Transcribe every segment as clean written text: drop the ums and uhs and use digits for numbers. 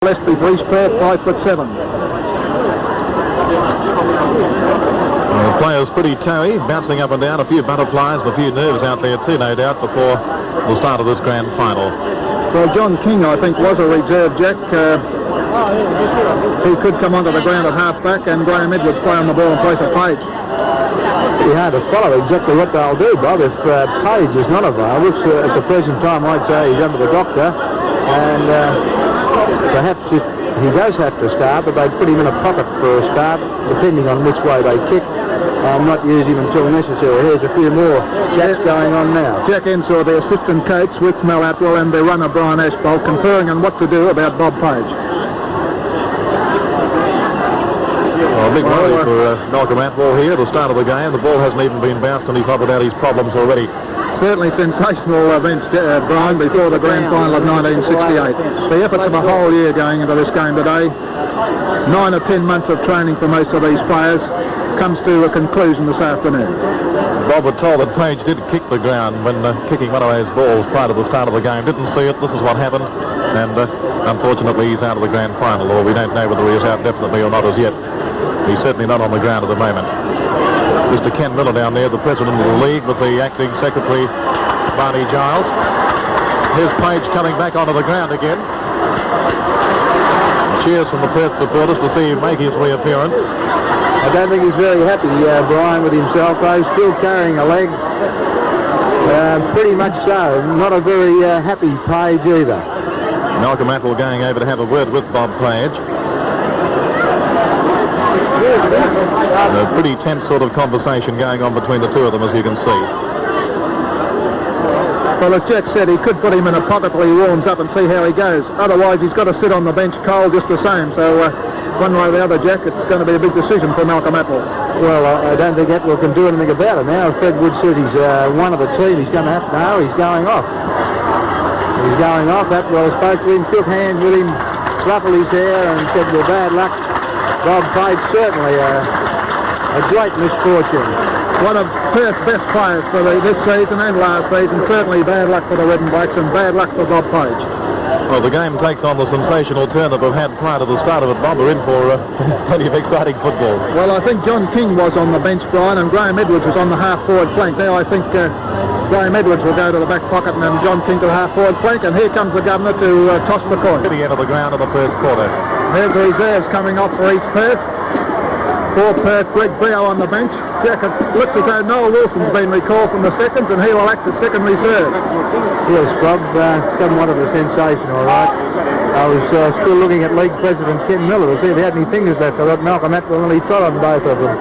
Gillespie for East Perth, 5'7". The player's pretty toey, bouncing up and down, a few butterflies, a few nerves out there too, no doubt, before the start of this grand final. Well, John King, I think, was a reserve, Jack. He could come onto the ground at half-back, and Graham Edwards play on the ball in place of Page. Pretty hard to follow exactly what they'll do, Bob. If Page is not available, at the present time, I'd say he's under the doctor, and perhaps if he does have to start, but they'd put him in a pocket for a start, depending on which way they kick, and not use him until necessary. Here's a few more chats going on now. Jack Ensor, the assistant coach with Mel Atwell, and their runner Brian Ashbolt, conferring on what to do about Bob Page. Well, a big worry for Malcolm Atwell here at the start of the game. The ball hasn't even been bounced, and he's not without his problems already. Certainly sensational events, Brian, before the grand final of 1968. The efforts of a whole year going into this game today, 9 or 10 months of training for most of these players, comes to a conclusion this afternoon. Bob was told that Page did kick the ground when kicking one of those balls prior to the start of the game. Didn't see it. This is what happened, and unfortunately he's out of the grand final, or we don't know whether he is out definitely or not as yet. He's certainly not on the ground at the moment. Mr. Ken Miller down there, the president of the league, with the acting secretary, Barney Giles. Here's Page coming back onto the ground again. Cheers from the Perth supporters to see him make his reappearance. I don't think he's very happy, Brian, with himself, though. Still carrying a leg. Pretty much so. Not a very happy Page either. Malcolm Atwell going over to have a word with Bob Page. A pretty tense sort of conversation going on between the two of them, as you can see. Well, as Jack said, he could put him in a pocket while he warms up and see how he goes. Otherwise, he's got to sit on the bench cold just the same. So, one way or the other, Jack, it's going to be a big decision for Malcolm Atwell. Well, I don't think Atwell can do anything about it now. If Fred Wood said he's one of the team, he's going to have to know he's going off. He's going off. Atwell spoke to him, shook hands with him, ruffled his hair and said, well, bad luck. Bob Page, certainly a great misfortune. One of Perth's best players for this season and last season. Certainly bad luck for the Red and Blacks and bad luck for Bob Page. Well, the game takes on the sensational turn that we've had prior to the start of it. Bob, we're in for plenty of exciting football. Well, I think John King was on the bench, Brian, and Graham Edwards was on the half-forward flank. Now I think Graham Edwards will go to the back pocket and then John King to the half-forward flank, and here comes the governor to toss the coin. To the end of the ground in the first quarter. There's the reserves coming off for East Perth. For Perth, Greg Brio on the bench. Jack, it looks as though Noel Wilson's been recalled from the seconds and he will act as second reserve. Yes, Bob, somewhat of a sensation, all right. I was still looking at League President Ken Miller to see if he had any fingers left. I thought Malcolm Atwell nearly trod on both of them.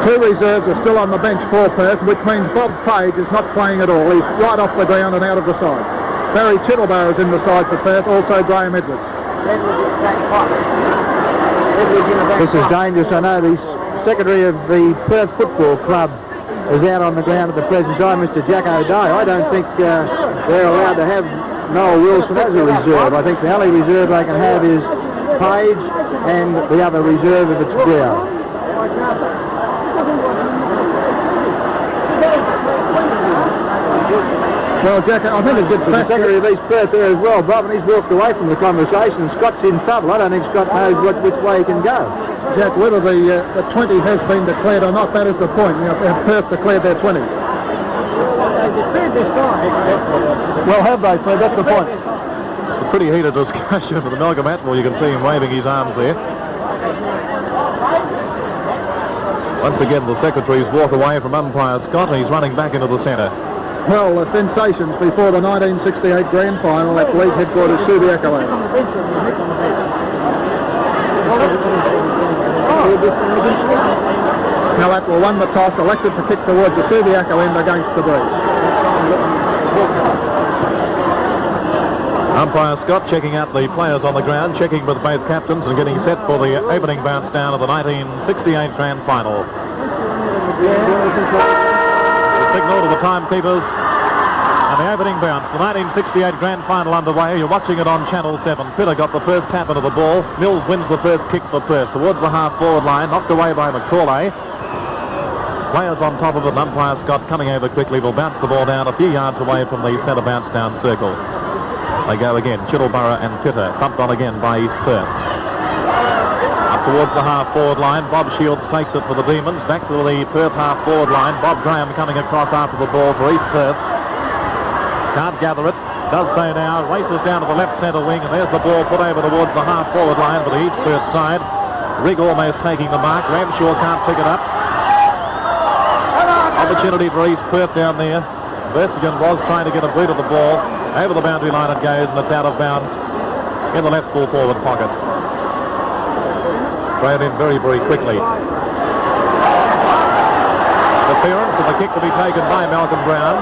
Two reserves are still on the bench for Perth, which means Bob Page is not playing at all. He's right off the ground and out of the side. Barry Chittlebar is in the side for Perth, also Graham Edwards. This is dangerous. I know the secretary of the Perth Football Club is out on the ground at the present time, Mr. Jack O'Day. I don't think they're allowed to have Noel Wilson as a reserve. I think the only reserve they can have is Page and the other reserve if it's Brown. Well, Jack, I think it gets the secretary of East Perth there as well, Bob, and he's walked away from the conversation, and Scott's in trouble. I don't think Scott knows which way he can go. Jack, whether the 20 has been declared or not, that is the point. You know, have Perth declared their 20? Well, have they, Fred? That's the point. A pretty heated discussion for the Malcolm Atwell. You can see him waving his arms there. Once again, the secretaries walk away from umpire Scott, and he's running back into the centre. Well, the sensations before the 1968 grand final at league headquarters Subiaco. Now Atwell won the toss, elected to kick towards the Subiaco end against the breeze. Umpire Scott checking out the players on the ground, checking with both captains and getting set for the opening bounce down of the 1968 grand final. Signal to the timekeepers and the opening bounce. The 1968 grand final underway. You're watching it on Channel 7. Pitter got the first tap into the ball. Mills wins the first kick for Perth towards the half-forward line, knocked away by Macaulay. Players on top of it, and umpire Scott coming over quickly will bounce the ball down a few yards away from the centre bounce down circle. They go again. Chiddleborough and Pitter. Bumped on again by East Perth. Up towards the half-forward line. Bob Shields takes it for the Demons. Back to the Perth half-forward line. Bob Graham coming across after the ball for East Perth. Can't gather it. Does so now. Races down to the left centre wing. And there's the ball put over towards the half-forward line for the East Perth side. Rigg almost taking the mark. Ramshaw can't pick it up. Opportunity for East Perth down there. Verstigan was trying to get a boot of the ball. Over the boundary line it goes, and it's out of bounds in the left full forward pocket. Thrown in very, very quickly. Interference, and the kick to be taken by Malcolm Brown.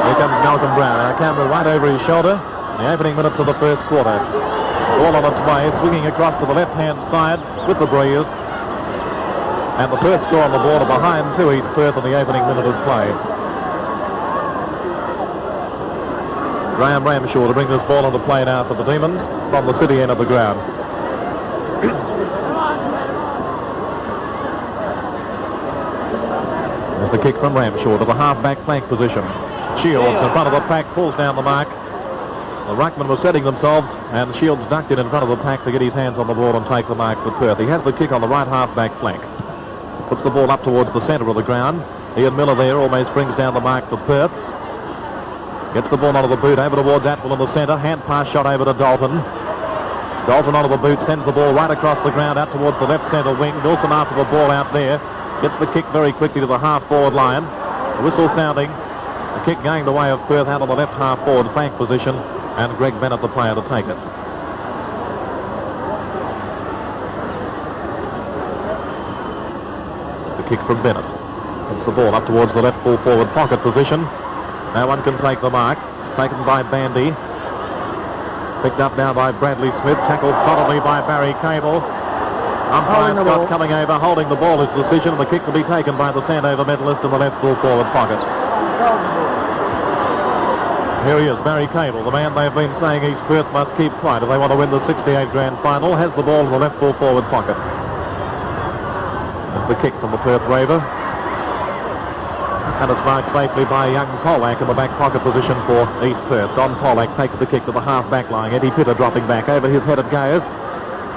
Here comes Malcolm Brown. Our camera right over his shoulder. The opening minutes of the first quarter. Ball on its way, swinging across to the left-hand side with the breeze. And the first score on the board behind to East Perth in the opening minute of play. Graham Ramshaw to bring this ball into play now for the Demons from the city end of the ground. There's the kick from Ramshaw to the half-back flank position. Shields in front of the pack, pulls down the mark. The ruckmen were setting themselves, and Shields ducked in front of the pack to get his hands on the ball and take the mark for Perth. He has the kick on the right half-back flank. Puts the ball up towards the centre of the ground. Ian Miller there almost brings down the mark for Perth. Gets the ball onto the boot, over towards Atwell in the centre. Hand pass shot over to Dalton. Dalton onto the boot, sends the ball right across the ground out towards the left centre wing. Wilson after the ball out there. Gets the kick very quickly to the half-forward line. The whistle sounding. The kick going the way of Perth out on the left half-forward flank position. And Greg Bennett, the player, to take it. The kick from Bennett. Gets the ball up towards the left full-forward pocket position. No one can take the mark. Taken by Bandy. Picked up now by Bradley Smith. Tackled solidly by Barry Cable. Umpire Scott coming over, holding the ball. His decision. The kick to be taken by the Sandover medalist in the left full-forward pocket. Here he is, Barry Cable, the man they've been saying East Perth must keep quiet if they want to win the 68 grand final. Has the ball in the left full-forward pocket. There's the kick from the Perth Raver. And it's marked safely by young Pollack in the back pocket position for East Perth. Don Pollack takes the kick to the half-back line. Eddie Pitter dropping back. Over his head it goes.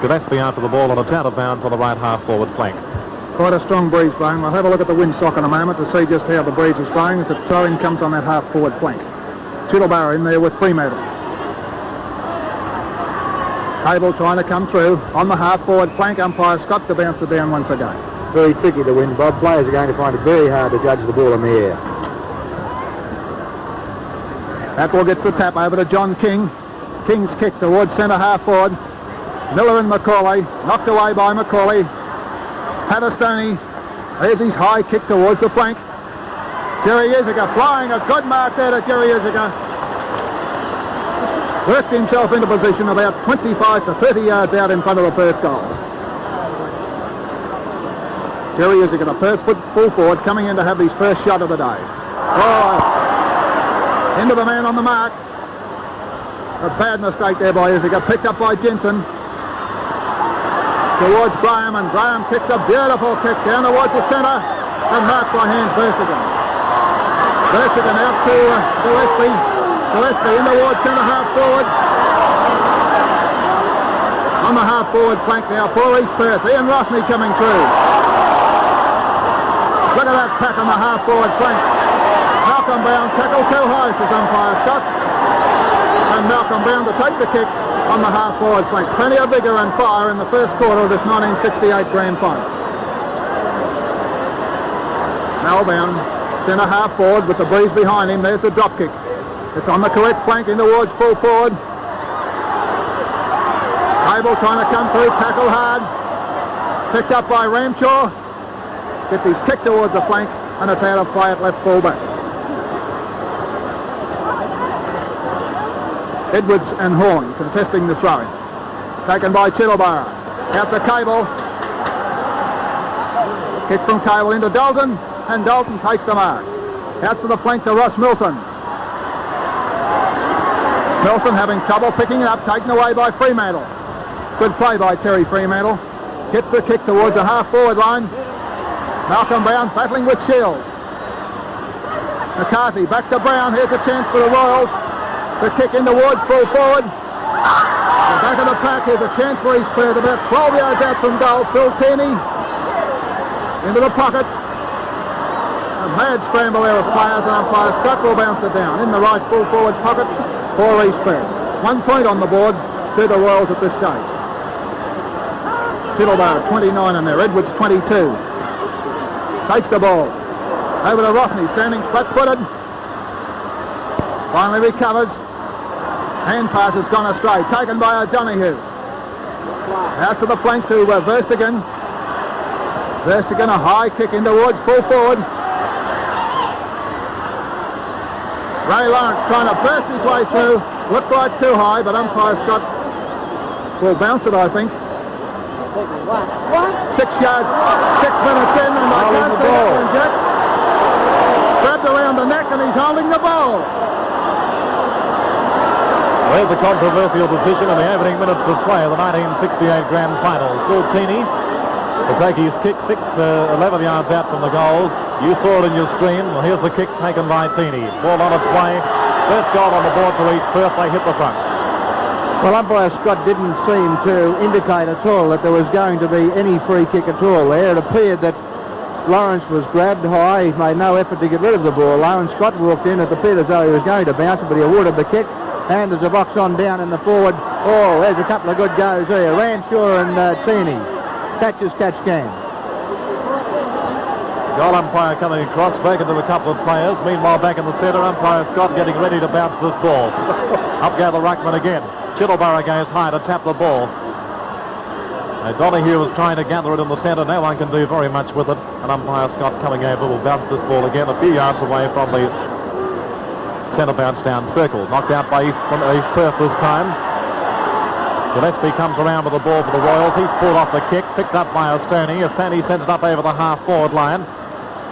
Gillespie after the ball, and it's out of bounds on the right half-forward flank. Quite a strong breeze blowing. We'll have a look at the windsock in a moment to see just how the breeze is blowing as the throw-in comes on that half-forward flank. Chiddleborough in there with Fremantle. Cable trying to come through on the half-forward flank. Umpire Scott to bounce it down once again. Very tricky to win, Bob. Players are going to find it very hard to judge the ball in the air. That ball gets the tap over to John King. King's kick towards centre half-forward. Miller and Macaulay. Knocked away by Macaulay. Patterstone. There's his high kick towards the flank. Jerry Issachar flying a good mark there to Jerry Issachar. Worked himself into position about 25 to 30 yards out in front of the Perth goal. Jerry Issachar, the Perth full forward, coming in to have his first shot of the day. Oh, into the man on the mark. A bad mistake there by Issachar, picked up by Jensen. Towards Graham, and Graham kicks a beautiful kick down towards the centre, and marked by Hans Verstigan. Verstigan out to Gillespie. Gillespie in towards centre half forward. On the half forward flank now for East Perth. Ian Rothney coming through. Look at that pack on the half forward flank. Malcolm Brown tackled too high, says umpire Scott. And Malcolm Brown to take the kick on the half forward flank. Plenty of vigour and fire in the first quarter of this 1968 grand final. Malbound, centre half forward with the breeze behind him. There's the drop kick. It's on the correct flank in towards full forward. Cable trying to come through, tackle hard. Picked up by Ramshaw. Gets his kick towards the flank, and it's out of play at left full-back. Edwards and Horn contesting the throwing. Taken by Chiddleborough. Out to Cable. Kick from Cable into Dalton, and Dalton takes the mark. Out to the flank to Ross Milson. Milson having trouble picking it up, taken away by Fremantle. Good play by Terry Fremantle. Gets the kick towards the half-forward line. Malcolm Brown battling with Shields. McCarthy back to Brown. Here's a chance for the Royals. The kick in towards full forward. The back of the pack. Here's a chance for East Perth. About 12 yards out from goal. Phil Tierney into the pocket. A mad scramble there of players, and umpire Scott will bounce it down in the right full forward pocket for East Perth. 1 point on the board to the Royals at this stage. Chittlebar 29 in there. Edwards 22. Takes the ball. Over to Rothney, standing flat-footed. Finally recovers. Hand pass has gone astray. Taken by O'Donoghue. Out to the flank to Verstegen. Verstegen, a high kick in towards full forward. Ray Lawrence trying to burst his way through. Looked like too high, but umpire Scott will bounce it, I think. 6 yards, 6 minutes in, and I can't see that one, Jack. Grabbed around the neck, and he's holding the ball. There's a controversial decision in the opening minutes of play of the 1968 Grand Final. Phil Tierney will take his kick 11 yards out from the goals. You saw it in your screen. Well, here's the kick taken by Tierney. Ball on its way. First goal on the board for East Perth. They hit the front. Well, umpire Scott didn't seem to indicate at all that there was going to be any free kick at all there. It appeared that Lawrence was grabbed high. He made no effort to get rid of the ball. Lawrence Scott walked in. It appeared as though he was going to bounce it, but he awarded the kick. And there's a box on down in the forward. Oh, there's a couple of good goes there. Ranshaw and Tierney. Catch as catch can. Goal umpire coming across, spoken to a couple of players. Meanwhile, back in the centre, umpire Scott getting ready to bounce this ball. Up go the ruckman again. Chittlebar goes high to tap the ball. O'Donoghue was trying to gather it in the centre. No one can do very much with it. And umpire Scott coming over will bounce this ball again a few yards away from the centre bounce down circle. Knocked out by East Perth this time. Gillespie comes around with the ball for the Royals. He's pulled off the kick, picked up by Stoney. Stoney sends it up over the half-forward line.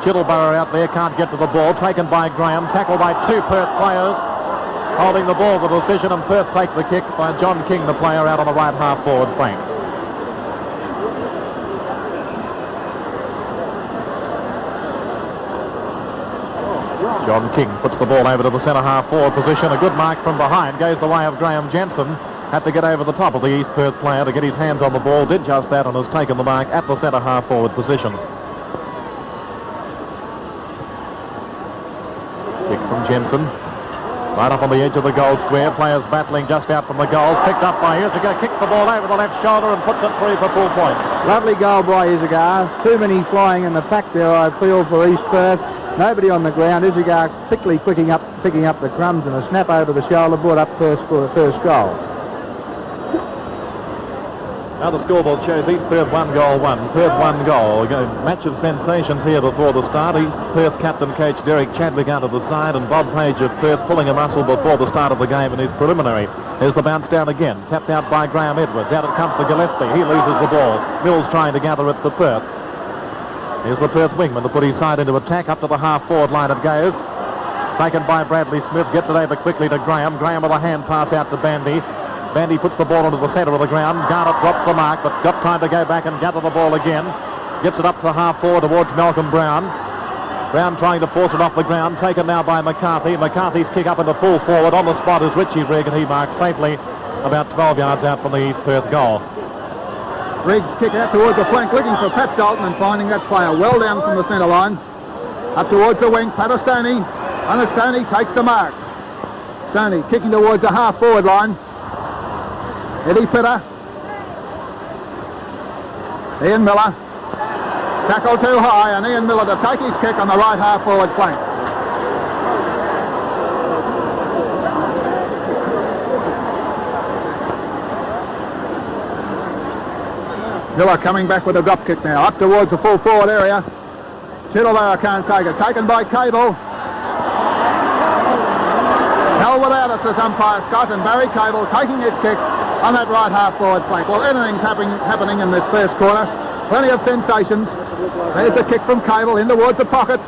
Chittlebar out there, can't get to the ball. Taken by Graham, tackled by 2 Perth players. Holding the ball for the decision, and Perth take the kick by John King, the player out on the right half-forward flank. John King puts the ball over to the centre half-forward position. A good mark from behind. Goes the way of Graham Jensen. Had to get over the top of the East Perth player to get his hands on the ball. Did just that and has taken the mark at the centre half-forward position. Kick from Jensen. Right up on the edge of the goal square. Players battling just out from the goal. Picked up by Izaga. Kicks the ball over the left shoulder and puts it through for full points. Lovely goal by Izaga. Too many flying in the pack there, I feel, for East Perth. Nobody on the ground. Izaga quickly picking up the crumbs, and a snap over the shoulder brought up first for the first goal. Now the scoreboard shows East Perth 1 goal 1. Perth 1 goal. Match of sensations here before the start. East Perth captain coach Derek Chadwick out of the side, and Bob Page of Perth pulling a muscle before the start of the game in his preliminary. Here's the bounce down again. Tapped out by Graham Edwards. Out it comes to Gillespie. He loses the ball. Mills trying to gather it for Perth. Here's the Perth wingman to put his side into attack. Up to the half-forward line it goes. Taken by Bradley Smith. Gets it over quickly to Graham. Graham with a hand pass out to Bandy. Bandy puts the ball into the centre of the ground. Garnett drops the mark, but got time to go back and gather the ball again. Gets it up to half-forward towards Malcolm Brown. Brown trying to force it off the ground. Taken now by McCarthy. McCarthy's kick up into full forward. On the spot is Richie Rigg, and he marks safely about 12 yards out from the East Perth goal. Riggs kick out towards the flank, looking for Pat Dalton and finding that player well down from the centre line. Up towards the wing, Pat Stoney. And Stoney takes the mark. Stoney kicking towards the half-forward line. Eddie Pitter. Ian Miller. Tackle too high, and Ian Miller to take his kick on the right half-forward flank. Miller coming back with a drop kick now, up towards the full forward area. Chittlebar can't take it. Taken by Cable. Hell without it, says umpire Scott, and Barry Cable taking his kick on that right half-forward flank. Well, anything's happening in this first quarter. Plenty of sensations. There's the kick from Cable in towards the pocket.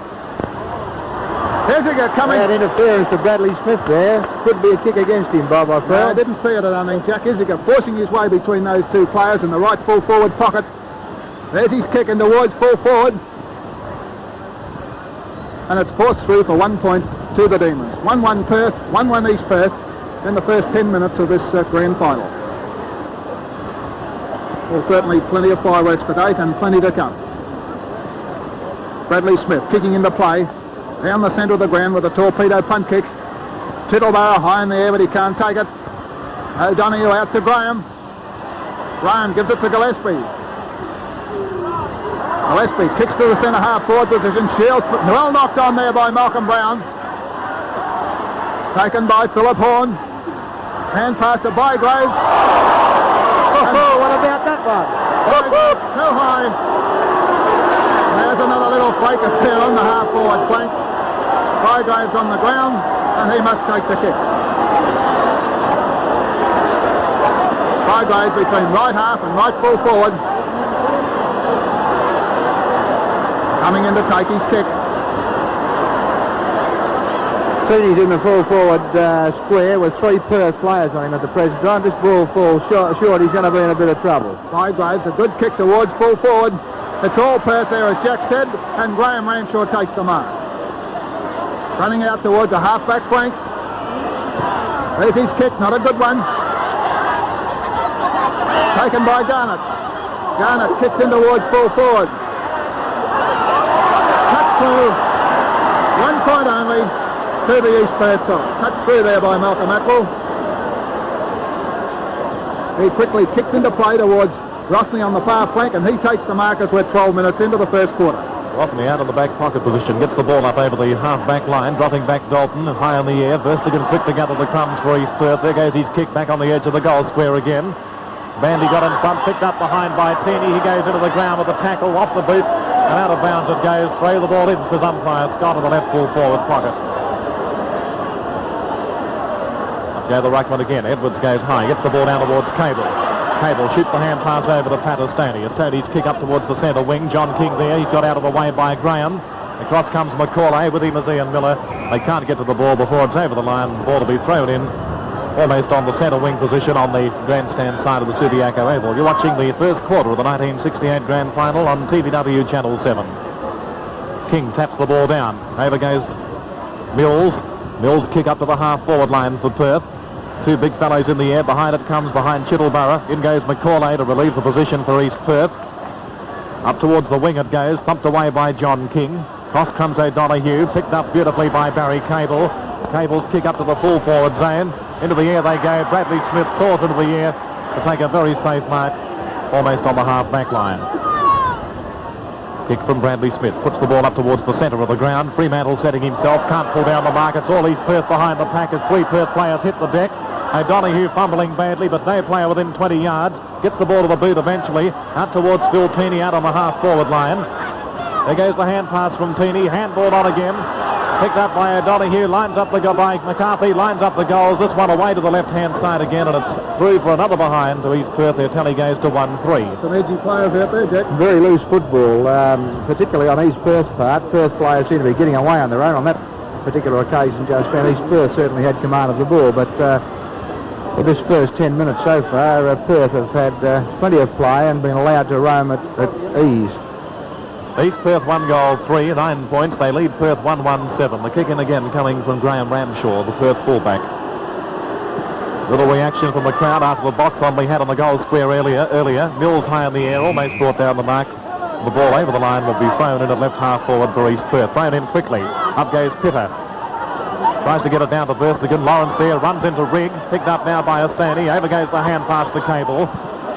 Here's a coming. Bad interference to Bradley Smith there. Could be a kick against him, Bob, I felt. No, I didn't see it, I don't think, Jack. Izaga forcing his way between those two players in the right full forward pocket. There's his kick in towards full forward. and it's forced through for 1 point to the Demons. 1-1 Perth, 1-1 East Perth in the first 10 minutes of this grand final. Well, certainly plenty of fireworks to date and plenty to come. Bradley Smith kicking into play down the centre of the ground with a torpedo punt kick. Tittleborough high in the air, but he can't take it. O'Donoghue out to Graham. Graham gives it to Gillespie. Gillespie kicks to the centre half forward position. Shields well knocked on there by Malcolm Brown. Taken by Philip Horn. Hand pass to Bygraves. Oh, what about that one? Too high. There's another little fracas there on the half forward flank. Bygraves on the ground, and he must take the kick. Bygraves between right half and right full forward. Coming in to take his kick. Teeny's in the full forward square with 3 Perth players on him at the present time. This ball falls short, he's going to be in a bit of trouble. Bygraves, a good kick towards full forward. It's all Perth there, as Jack said, and Graham Ramshaw takes the mark. Running out towards a half-back flank. There's his kick, not a good one. Taken by Garnett. Garnett kicks in towards full forward. Touch through. 1 point only to the East Perth side. Touch through there by Malcolm Atwell. He quickly kicks into play towards Rothney on the far flank, and he takes the mark as we're 12 minutes into the first quarter. Rothney out of the back pocket position, gets the ball up over the half-back line, dropping back Dalton, high in the air. Verstegen quick to gather the crumbs for East Perth. There goes his kick back on the edge of the goal square again. Bandy got in front, picked up behind by Teeny. He goes into the ground with a tackle off the boot, and out of bounds it goes. Throw the ball in, says umpire Scott, in the left full forward pocket. Up go the ruckman again. Edwards goes high, gets the ball down towards Cable. Cable shoots the hand pass over to Patastoni. Estody's kick up towards the centre wing. John King there. He's got out of the way by Graham. Across comes McCauley with him as Ian Miller. They can't get to the ball before it's over the line. The ball to be thrown in almost on the centre wing position on the grandstand side of the Subiaco Oval. You're watching the first quarter of the 1968 Grand Final on TVW Channel 7. King taps the ball down. Over goes Mills. Mills kick up to the half-forward line for Perth. 2 big fellows in the air. Behind it comes behind Chittleborough. In goes McCauley to relieve the position for East Perth. Up towards the wing it goes. Thumped away by John King. Cross comes O'Donoghue. Picked up beautifully by Barry Cable. Cable's kick up to the full forward zone. Into the air they go. Bradley Smith soars into the air to take a very safe mark almost on the half-back line. Kick from Bradley Smith. Puts the ball up towards the centre of the ground. Fremantle setting himself. Can't pull down the mark. It's all East Perth behind the pack as 3 Perth players hit the deck. O'Donoghue fumbling badly, but no player within 20 yards. Gets the ball to the boot eventually. Out towards Phil Teeny out on the half-forward line. There goes the hand pass from Teeny. Handballed on again. Picked up by O'Donoghue. Lines up the goal by McCarthy. Lines up the goals. This one away to the left-hand side again, and it's through for another behind to East Perth. Their tally goes to 1-3. Some edgy players out there, Jack. Very loose football, particularly on East Perth's part. Perth players seem to be getting away on their own on that particular occasion. Just found East Perth certainly had command of the ball, but for this first 10 minutes so far, Perth have had plenty of play and been allowed to roam at ease. East Perth 1 goal, 3, 9 points. They lead Perth 1-1-7. The kick in again coming from Graham Ramshaw, the Perth fullback. Little reaction from the crowd after the box on we had on the goal square earlier. Mills high in the air, almost brought down the mark. The ball over the line will be thrown in at left half forward for East Perth. Thrown in quickly. Up goes Pitter. Tries to get it down to Verstegen. Lawrence there, runs into Rigg. Picked up now by Astani. Over goes the hand pass to Cable.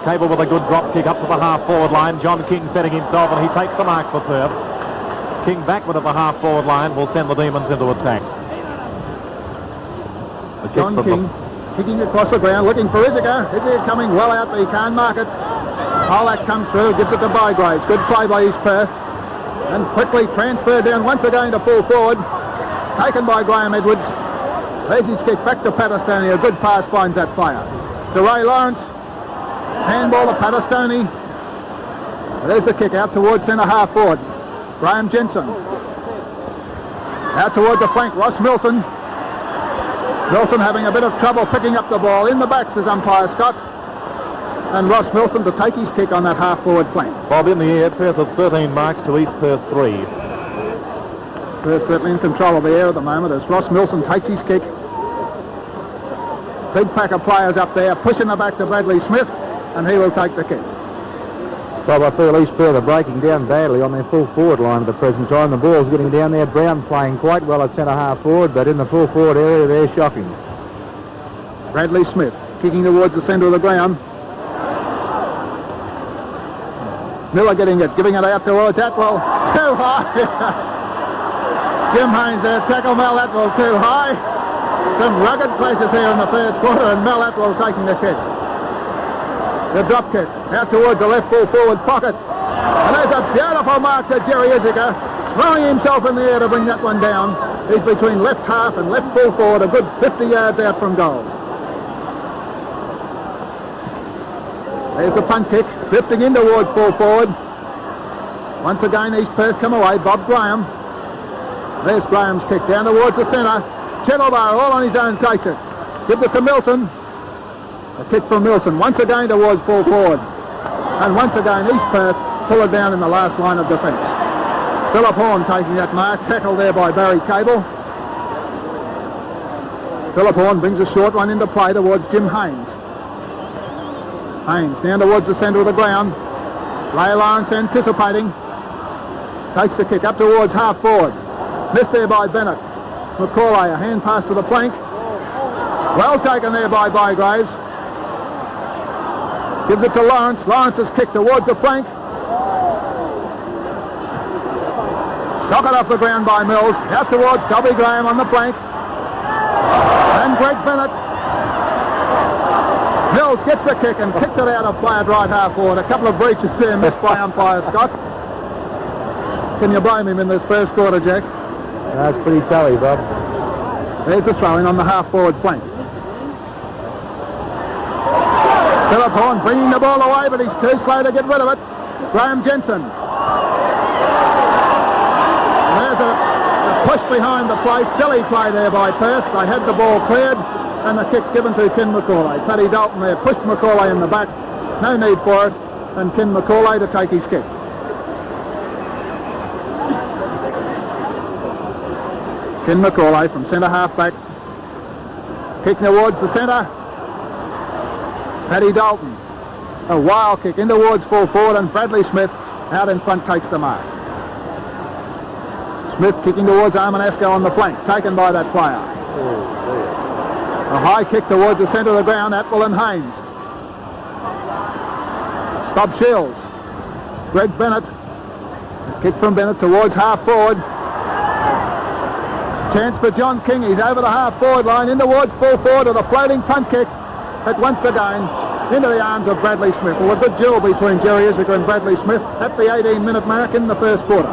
Cable with a good drop kick up to the half-forward line. John King setting himself, and he takes the mark for Perth. King backward at the half-forward line will send the Demons into attack. John King kicking across the ground, looking for Izziger. Izziger coming well out, but he can't mark it. Polak comes through, gives it to Bygraves. Good play by East Perth. And quickly transferred down once again to full forward. Taken by Graham Edwards. There's his kick back to Patastoni. A good pass finds that player. To Ray Lawrence. Handball to Patastoni. There's the kick out towards centre half forward. Graham Jensen. Out towards the flank. Ross Milson. Milson having a bit of trouble picking up the ball. In the back, says umpire Scott. And Ross Milson to take his kick on that half forward flank. Bob in the air. Perth of 13 marks to East Perth 3. Perth certainly in control of the air at the moment as Ross Milson takes his kick. Big pack of players up there pushing the back to Bradley Smith, and he will take the kick. Bob, I feel East Perth are breaking down badly on their full forward line at the present time. The ball's getting down there. Brown playing quite well at centre half forward, but in the full forward area they're shocking. Bradley Smith kicking towards the centre of the ground. Miller getting it, giving it out towards Atwell. Too high. Jim Haynes there, tackle Mel Atwell too high. Some rugged places here in the first quarter, and Mel Atwell taking the kick. The drop kick out towards the left full forward pocket. And there's a beautiful mark to Jerry Issachar, throwing himself in the air to bring that one down. He's between left half and left full forward, a good 50 yards out from goal. There's the punt kick, drifting in towards full forward. Once again, East Perth come away. Bob Graham. There's Graham's kick down towards the centre. Chettlebar all on his own takes it. Gives it to Milson. A kick from Milson once again towards full forward. And once again, East Perth pull it down in the last line of defence. Philip Horn taking that mark. Tackled there by Barry Cable. Philip Horn brings a short one into play towards Jim Haynes. Haynes down towards the centre of the ground. Ray Lawrence anticipating. Takes the kick up towards half forward. Missed there by Bennett. McCauley, a hand pass to the flank. Well taken there by Bygraves. Gives it to Lawrence. Lawrence's kick towards the flank. Shock it off the ground by Mills. Out towards Dobby Graham on the flank. And Greg Bennett. Mills gets the kick and kicks it out of play at right half forward. A couple of breaches there missed by umpire Scott. Can you blame him in this first quarter, Jack? That's pretty tally, Bob. There's the throw-in on the half-forward flank. Philip Horn bringing the ball away, but he's too slow to get rid of it. Graham Jensen. And there's a push behind the play. Silly play there by Perth. They had the ball cleared, and the kick given to Ken McCauley. Paddy Dalton there pushed McCauley in the back. No need for it, and Ken McCauley to take his kick. Ken McCauley from centre half back. Kick towards the centre. Paddy Dalton. A wild kick in towards full forward, and Bradley Smith out in front takes the mark. Smith kicking towards Armanasco on the flank, taken by that player. A high kick towards the centre of the ground, Atwell and Haynes. Bob Shields. Greg Bennett. A kick from Bennett towards half forward. Chance for John King. He's over the half-forward line, in towards full forward with a floating punt kick. But once again, into the arms of Bradley Smith. Well, a good duel between Jerry Issachar and Bradley Smith at the 18-minute mark in the first quarter.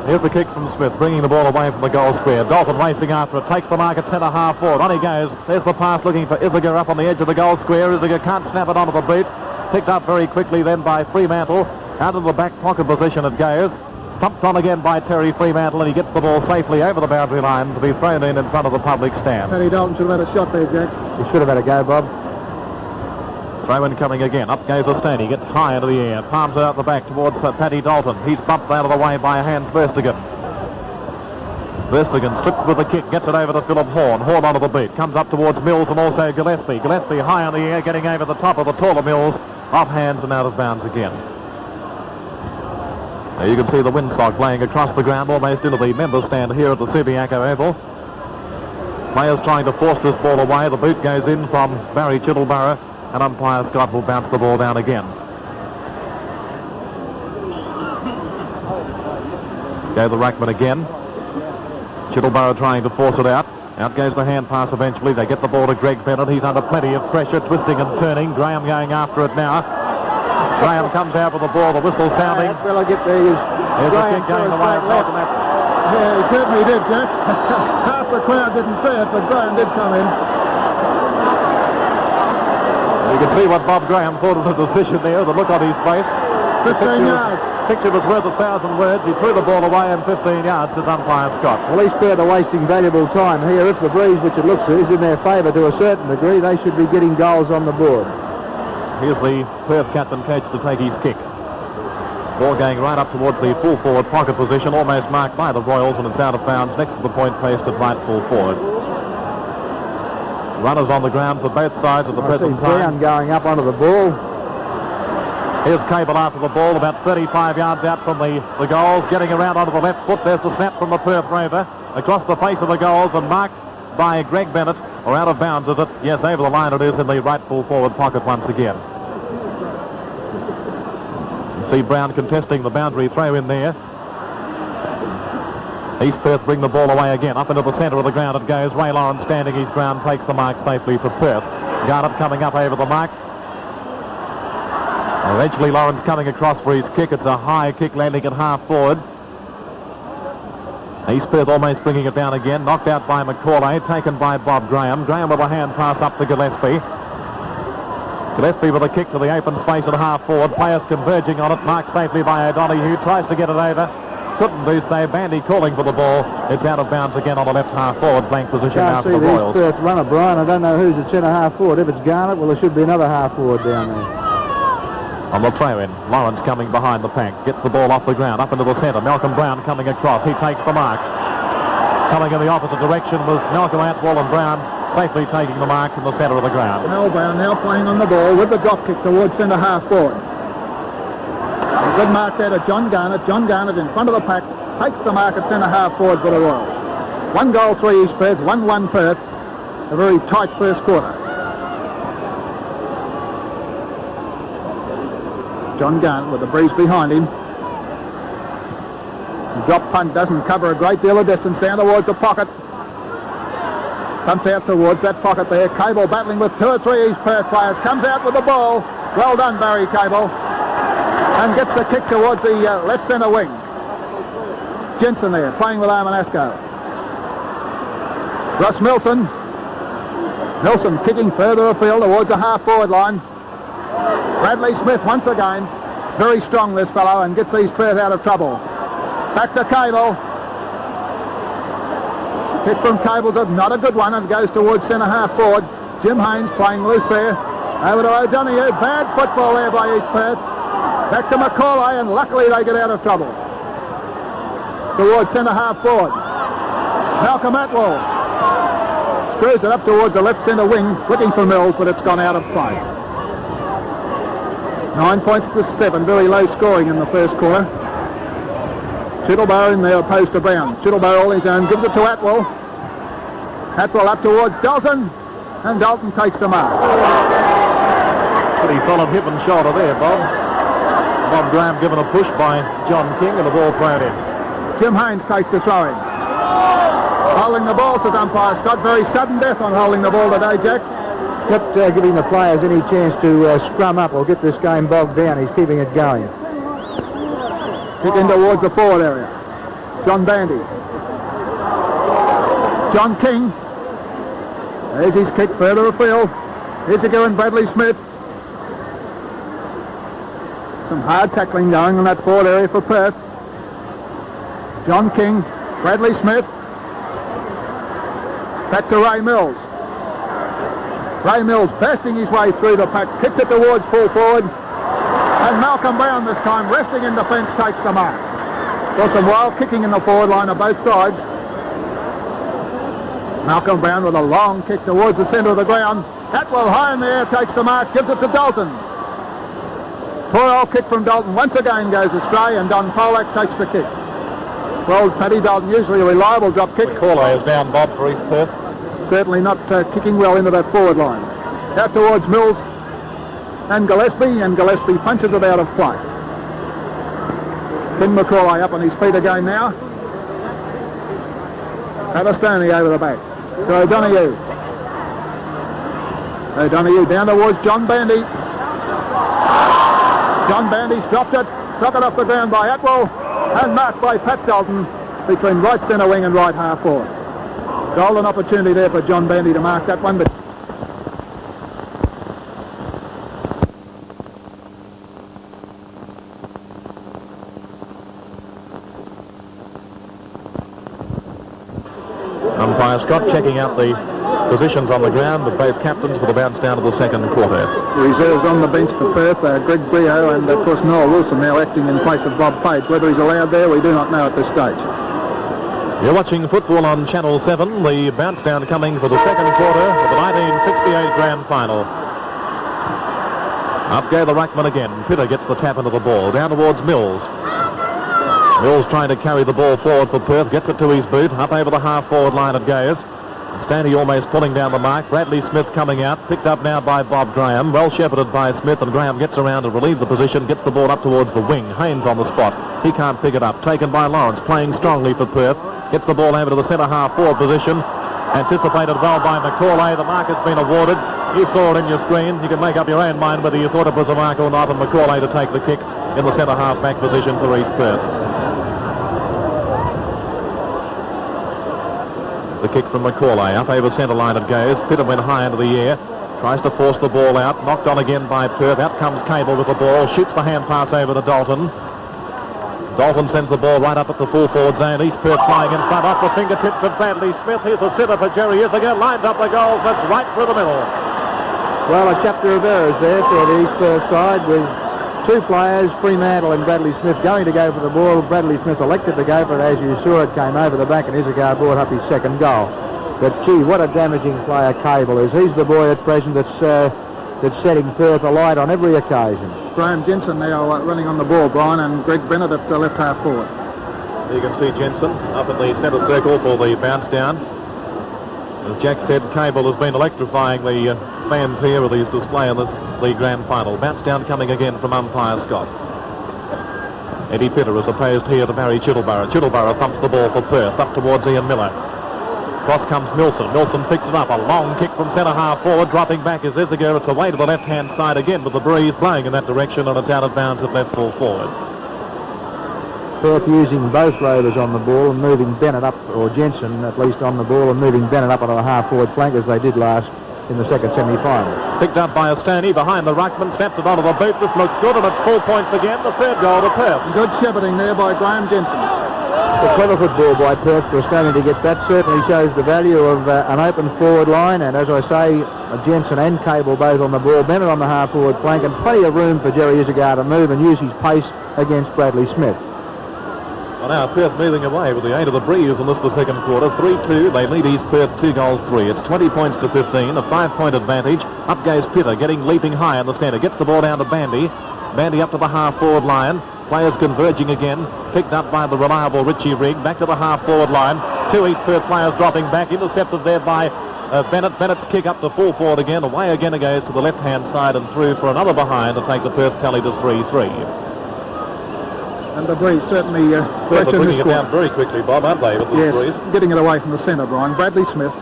Here's the kick from Smith, bringing the ball away from the goal square. Dalton racing after it, takes the mark at centre half forward. On he goes. There's the pass looking for Issachar up on the edge of the goal square. Issachar can't snap it onto the boot. Picked up very quickly then by Fremantle. Out of the back pocket position it goes. Pumped on again by Terry Fremantle, and he gets the ball safely over the boundary line to be thrown in front of the public stand. Paddy Dalton should have had a shot there, Jack. He should have had a go, Bob. Throw-in coming again. Up goes Ostani. Gets high into the air. Palms it out the back towards Paddy Dalton. He's bumped out of the way by Hans Verstegen. Verstegen slips with the kick. Gets it over to Philip Horn. Horn onto the beat. Comes up towards Mills and also Gillespie. Gillespie high in the air, getting over the top of the taller Mills. Off hands and out of bounds again. Now you can see the windsock playing across the ground almost into the member stand here at the Subiaco Oval. Players trying to force this ball away. The boot goes in from Barry Chittleborough, and umpire Scott will bounce the ball down again. Go the ruckman again. Chittleborough trying to force it out. Out goes the hand pass eventually. They get the ball to Greg Bennett. He's under plenty of pressure, twisting and turning. Graham going after it now. Graham comes out with the ball, the whistle sounding. Well, get there. There's a kick going the way of Dalton. Yeah, he certainly did, Jack. Half the crowd didn't see it, but Graham did come in. You can see what Bob Graham thought of the decision there, the look on his face. 15 yards. Picture was worth 1,000 words. He threw the ball away in 15 yards, says umpire Scott. Well, East Perth are wasting valuable time here. If the breeze, which it looks is in their favour to a certain degree, they should be getting goals on the board. Here's the Perth captain coach to take his kick. Ball going right up towards the full forward pocket position, almost marked by the Royals, and it's out of bounds next to the point post at right full forward. Runners on the ground for both sides at the present time. Brown going up onto the ball. Here's Cable after the ball, about 35 yards out from the goals, getting around onto the left foot. There's the snap from the Perth Rover across the face of the goals and marked by Greg Bennett, or out of bounds, is it? Yes, over the line it is in the right full forward pocket once again. You see Brown contesting the boundary throw in there. East Perth bring the ball away again. Up into the centre of the ground it goes. Ray Lawrence standing his ground, takes the mark safely for Perth. Garnett coming up over the mark. Eventually Lawrence coming across for his kick. It's a high kick landing at half forward. East Perth almost bringing it down again. Knocked out by Macaulay, taken by Bob Graham. Graham with a hand pass up to Gillespie. Gillespie with a kick to the open space at half forward. Players converging on it. Marked safely by O'Donoghue. Tries to get it over. Couldn't do so. Bandy calling for the ball. It's out of bounds again on the left half forward flank position now for the Royals. Can't see the East Perth runner, Brian. I don't know who's at centre half forward. If it's Garnett, well, there should be another half forward down there. On the throw-in, Lawrence coming behind the pack. Gets the ball off the ground, up into the centre. Malcolm Brown coming across. He takes the mark. Coming in the opposite direction was Malcolm Atwell, and Brown safely taking the mark in the centre of the ground. Mel Brown now playing on the ball with the drop kick towards centre half forward. A good mark there to John Garnett. John Garnett in front of the pack takes the mark at centre half forward for the Royals. 1 goal, 3 East Perth, 1-1 Perth. A very tight first quarter. John Garnett with the breeze behind him. The drop punt doesn't cover a great deal of distance down towards the pocket. Comes out towards that pocket there. Cable battling with 2 or 3 East Perth players. Comes out with the ball. Well done, Barry Cable. And gets the kick towards the left centre wing. Jensen there, playing with Armanasco. Russ Milson. Milson kicking further afield towards the half-forward line. Bradley Smith once again. Very strong, this fellow, and gets East Perth out of trouble. Back to Cable. Kick from Cable's not a good one, and goes towards centre half-forward. Jim Haynes playing loose there. Over to O'Donoghue. Bad football there by East Perth. Back to Macaulay, and luckily they get out of trouble. Towards centre half forward. Malcolm Atwell screws it up towards the left centre wing, looking for Mills, but it's gone out of play. 9 points to 7, very low scoring in the first quarter. Chittlebar in there opposed to Brown. Chittlebar all his own, gives it to Atwell. Atwell up towards Dalton, and Dalton takes the mark. Pretty solid hip and shoulder there, Bob. Bob Graham given a push by John King, and the ball thrown in. Jim Haynes takes the throw in. Holding the ball, says umpire Scott. Very sudden death on holding the ball today, Jack. Kept giving the players any chance to scrum up or get this game bogged down. He's keeping it going. Kick in towards the forward area. John Bandy. John King. There's his kick further afield. Here's again Bradley Smith. Some hard tackling going in that forward area for Perth. John King, Bradley Smith. Back to Ray Mills. Ray Mills besting his way through the pack, kicks it towards full forward. And Malcolm Brown this time, resting in defence, takes the mark. Well, some wild kicking in the forward line of both sides. Malcolm Brown with a long kick towards the centre of the ground. Atwell high in the air, takes the mark, gives it to Dalton. Poor old kick from Dalton once again goes astray, and Don Polak takes the kick. Well, Paddy Dalton, usually a reliable drop kick. Macaulay is down, Bob, for East Perth. Certainly not kicking well into that forward line. Out towards Mills and Gillespie punches it out of play. Ken Macaulay up on his feet again now. Patastoni over the back. To O'Donoghue. O'Donoghue down towards John Bandy. John Bandy's dropped it. Struck it off the ground by Atwell. And marked by Pat Dalton between right centre wing and right half forward. Golden opportunity there for John Bandy to mark that one, but umpire Scott checking out the positions on the ground of both captains for the bounce down to the second quarter. Reserves on the bench for Perth, Greg Brio and of course Noel Wilson now acting in place of Bob Page. Whether he's allowed there, we do not know at this stage. You're watching football on Channel 7, the bounce down coming for the second quarter of the 1968 Grand Final. Up go the ruckman again. Pitter gets the tap into the ball, down towards Mills. Mills trying to carry the ball forward for Perth, gets it to his boot, up over the half-forward line it goes. Stanley almost pulling down the mark. Bradley Smith coming out, picked up now by Bob Graham, well shepherded by Smith, and Graham gets around to relieve the position, gets the ball up towards the wing. Haynes on the spot. He can't pick it up. Taken by Lawrence, playing strongly for Perth. Gets the ball over to the centre half-forward position. Anticipated well by Macaulay. The mark has been awarded. You saw it in your screen. You can make up your own mind whether you thought it was a mark or not, and Macaulay to take the kick in the centre half-back position for East Perth. The kick from Macaulay, up over centre line it goes. Pitter went high into the air, tries to force the ball out, knocked on again by Perth. Out comes Cable with the ball, shoots the hand pass over to Dalton. Dalton sends the ball right up at the full forward zone. East Perth flying in front off the fingertips of Bradley Smith. Here's a sitter for Jerry Isager, lined up the goals, that's right through the middle. Well, a chapter of errors there for the East Perth side with two players, Fremantle and Bradley Smith, going to go for the ball. Bradley Smith elected to go for it. As you saw, it came over the back and Isager brought up his second goal. But gee, what a damaging player Cable is. He's the boy at present that's setting Perth alight on every occasion. Graham Jensen now running on the ball, Brian, and Greg Bennett at left half forward. You can see Jensen up in the centre circle for the bounce down. As Jack said, Cable has been electrifying the fans here with his display in this league grand final. Bounce down coming again from umpire Scott. Eddie Pitter as opposed here to Barry Chittleborough. Chittleborough thumps the ball for Perth up towards Ian Miller. Cross comes Milson. Milson picks it up. A long kick from centre half forward. Dropping back is Isager. It's away to the left-hand side again with the breeze blowing in that direction, and it's out of bounds at left full forward. Perth using both rovers on the ball and moving Bennett up, or Jensen at least on the ball, and moving Bennett up on the half-forward flank as they did last in the second semi-final. Picked up by Stoney behind the ruckman, snapped it onto the boot. This looks good, and it's 4 points again. The third goal to Perth. Good shepherding there by Graham Jensen. A clever football by Perth for Stoney to get that. Certainly shows the value of an open forward line, and as I say, Jensen and Cable both on the ball. Bennett on the half-forward flank, and plenty of room for Jerry Isager to move and use his pace against Bradley Smith. Well, now Perth moving away with the aid of the breeze in this the second quarter. 3-2. They lead East Perth 2-3. It's 20 points to 15. A 5-point advantage. Up goes Pitter, leaping high in the centre. Gets the ball down to Bandy. Bandy up to the half-forward line. Players converging again. Picked up by the reliable Richie Rigg. Back to the half-forward line. Two East Perth players dropping back. Intercepted there by Bennett. Bennett's kick up to full forward again. Away again it goes to the left-hand side and through for another behind to take the Perth tally to 3-3. And the breeze certainly They're bringing it down very quickly, Bob, aren't they, with the breeze? Getting it away from the centre, Brian. Bradley Smith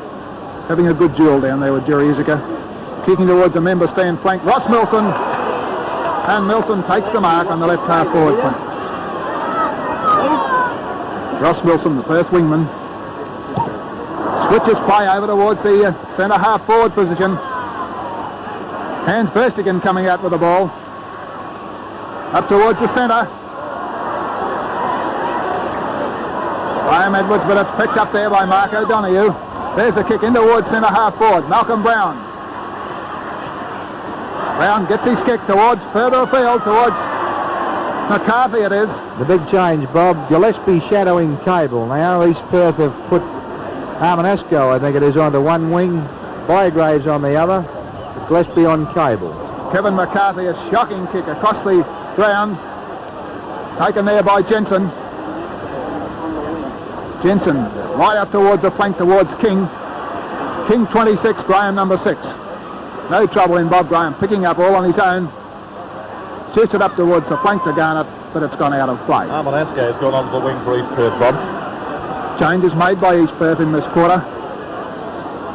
having a good duel down there with Jerry Isager. Kicking towards the member stand flank. Ross Milson. And Milson takes the mark on the left half forward flank. Ross Milson, the Perth wingman, switches play over towards the centre half forward position. Hans Verstegen coming out with the ball. Up towards the centre. Graham Edwards, but it's picked up there by Mark O'Donoghue. There's a kick in towards centre half forward. Malcolm Brown. Brown gets his kick towards further afield, towards McCarthy it is. The big change, Bob. Gillespie shadowing Cable. Now East Perth have put Armanasco, I think it is, onto one wing. Bygraves on the other. Gillespie on Cable. Kevin McCarthy, a shocking kick across the ground. Taken there by Jensen. Jensen right up towards the flank towards King. King 26, Graham number 6. No trouble in Bob Graham, picking up all on his own. Shoots it up towards the flank to Garnett, but it's gone out of play. Armanasco has gone onto the wing for East Perth, Bob. Change is made by East Perth in this quarter.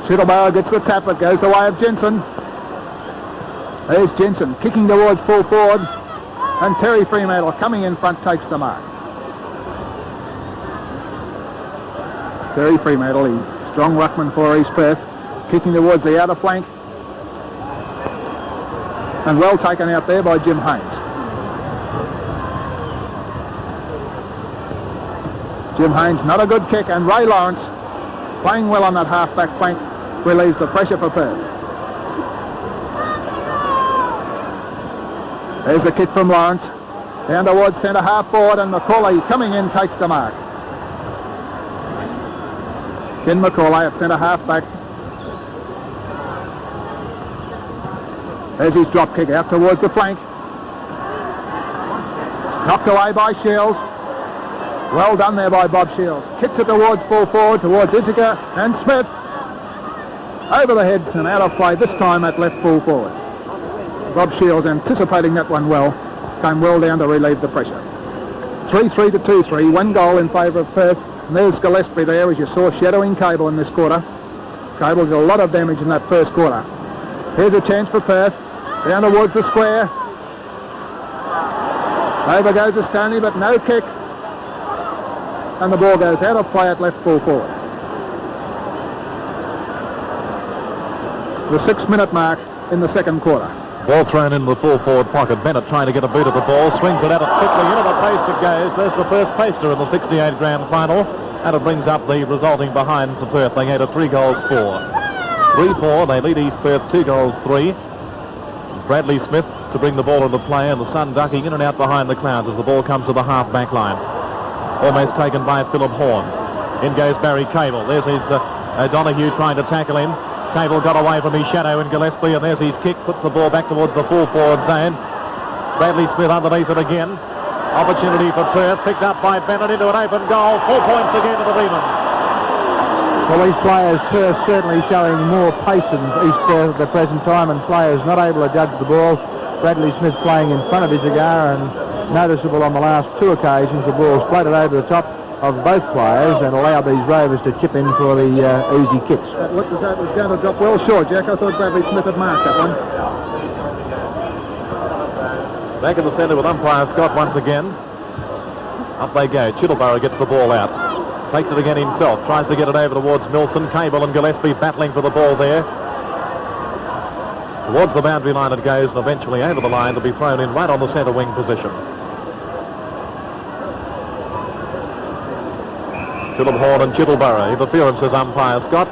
Chittleborough gets the tap, it goes the way of Jensen. There's Jensen kicking towards full forward, and Terry Fremantle coming in front takes the mark. Terry Fremantle, the strong ruckman for East Perth, kicking towards the outer flank. And well taken out there by Jim Haynes. Jim Haynes, not a good kick, and Ray Lawrence playing well on that half-back flank. relieves the pressure for Perth. There's a kick from Lawrence. Down towards centre half forward, and Macaulay coming in takes the mark. Ken Macaulay at centre half back. There's his drop kick out towards the flank. Knocked away by Shields. Well done there by Bob Shields. Kicks it towards full forward, towards Issachar and Smith. Over the heads and out of play, this time at left full forward. Bob Shields, anticipating that one well, came well down to relieve the pressure. 3-3 to 2-3, one goal in favour of Perth. And there's Gillespie there, as you saw, shadowing Cable in this quarter. Cable did a lot of damage in that first quarter. Here's a chance for Perth. Down towards the square. Over goes the Stoney, but no kick. And the ball goes out of play at left full forward. The 6-minute mark in the second quarter. Ball thrown in the full forward pocket. Bennett trying to get a boot at the ball. Swings it at it quickly. Into the post it goes. There's the first poster in the 68 grand final. And it brings up the resulting behind for Perth. They get a 3-goal score. 3-4. They lead East Perth 2-3. Bradley Smith to bring the ball into play, and the sun ducking in and out behind the clouds as the ball comes to the half-back line. Almost taken by Philip Horn. In goes Barry Cable. There's his O'Donoghue trying to tackle him. Cable got away from his shadow in Gillespie, and there's his kick. Puts the ball back towards the full forward zone. Bradley Smith underneath it again. Opportunity for Perth. Picked up by Bennett into an open goal. 4 points again to the Demons. Well, these players, Perth certainly showing more pace than East Perth at the present time, and players not able to judge the ball. Bradley Smith playing in front of Issachar, and noticeable on the last 2 occasions the ball's floated over the top of both players and allowed these Rovers to chip in for the easy kicks. That looked as though it was going to drop well short, Jack. I thought Bradley Smith had marked that one. Back in the centre with umpire Scott once again. Up they go. Chittleborough gets the ball out. Takes it again himself. Tries to get it over towards Milson. Cable and Gillespie battling for the ball there. Towards the boundary line it goes, and eventually over the line to be thrown in right on the centre wing position. Philip Horn and Chittleborough. Interference as umpire Scott.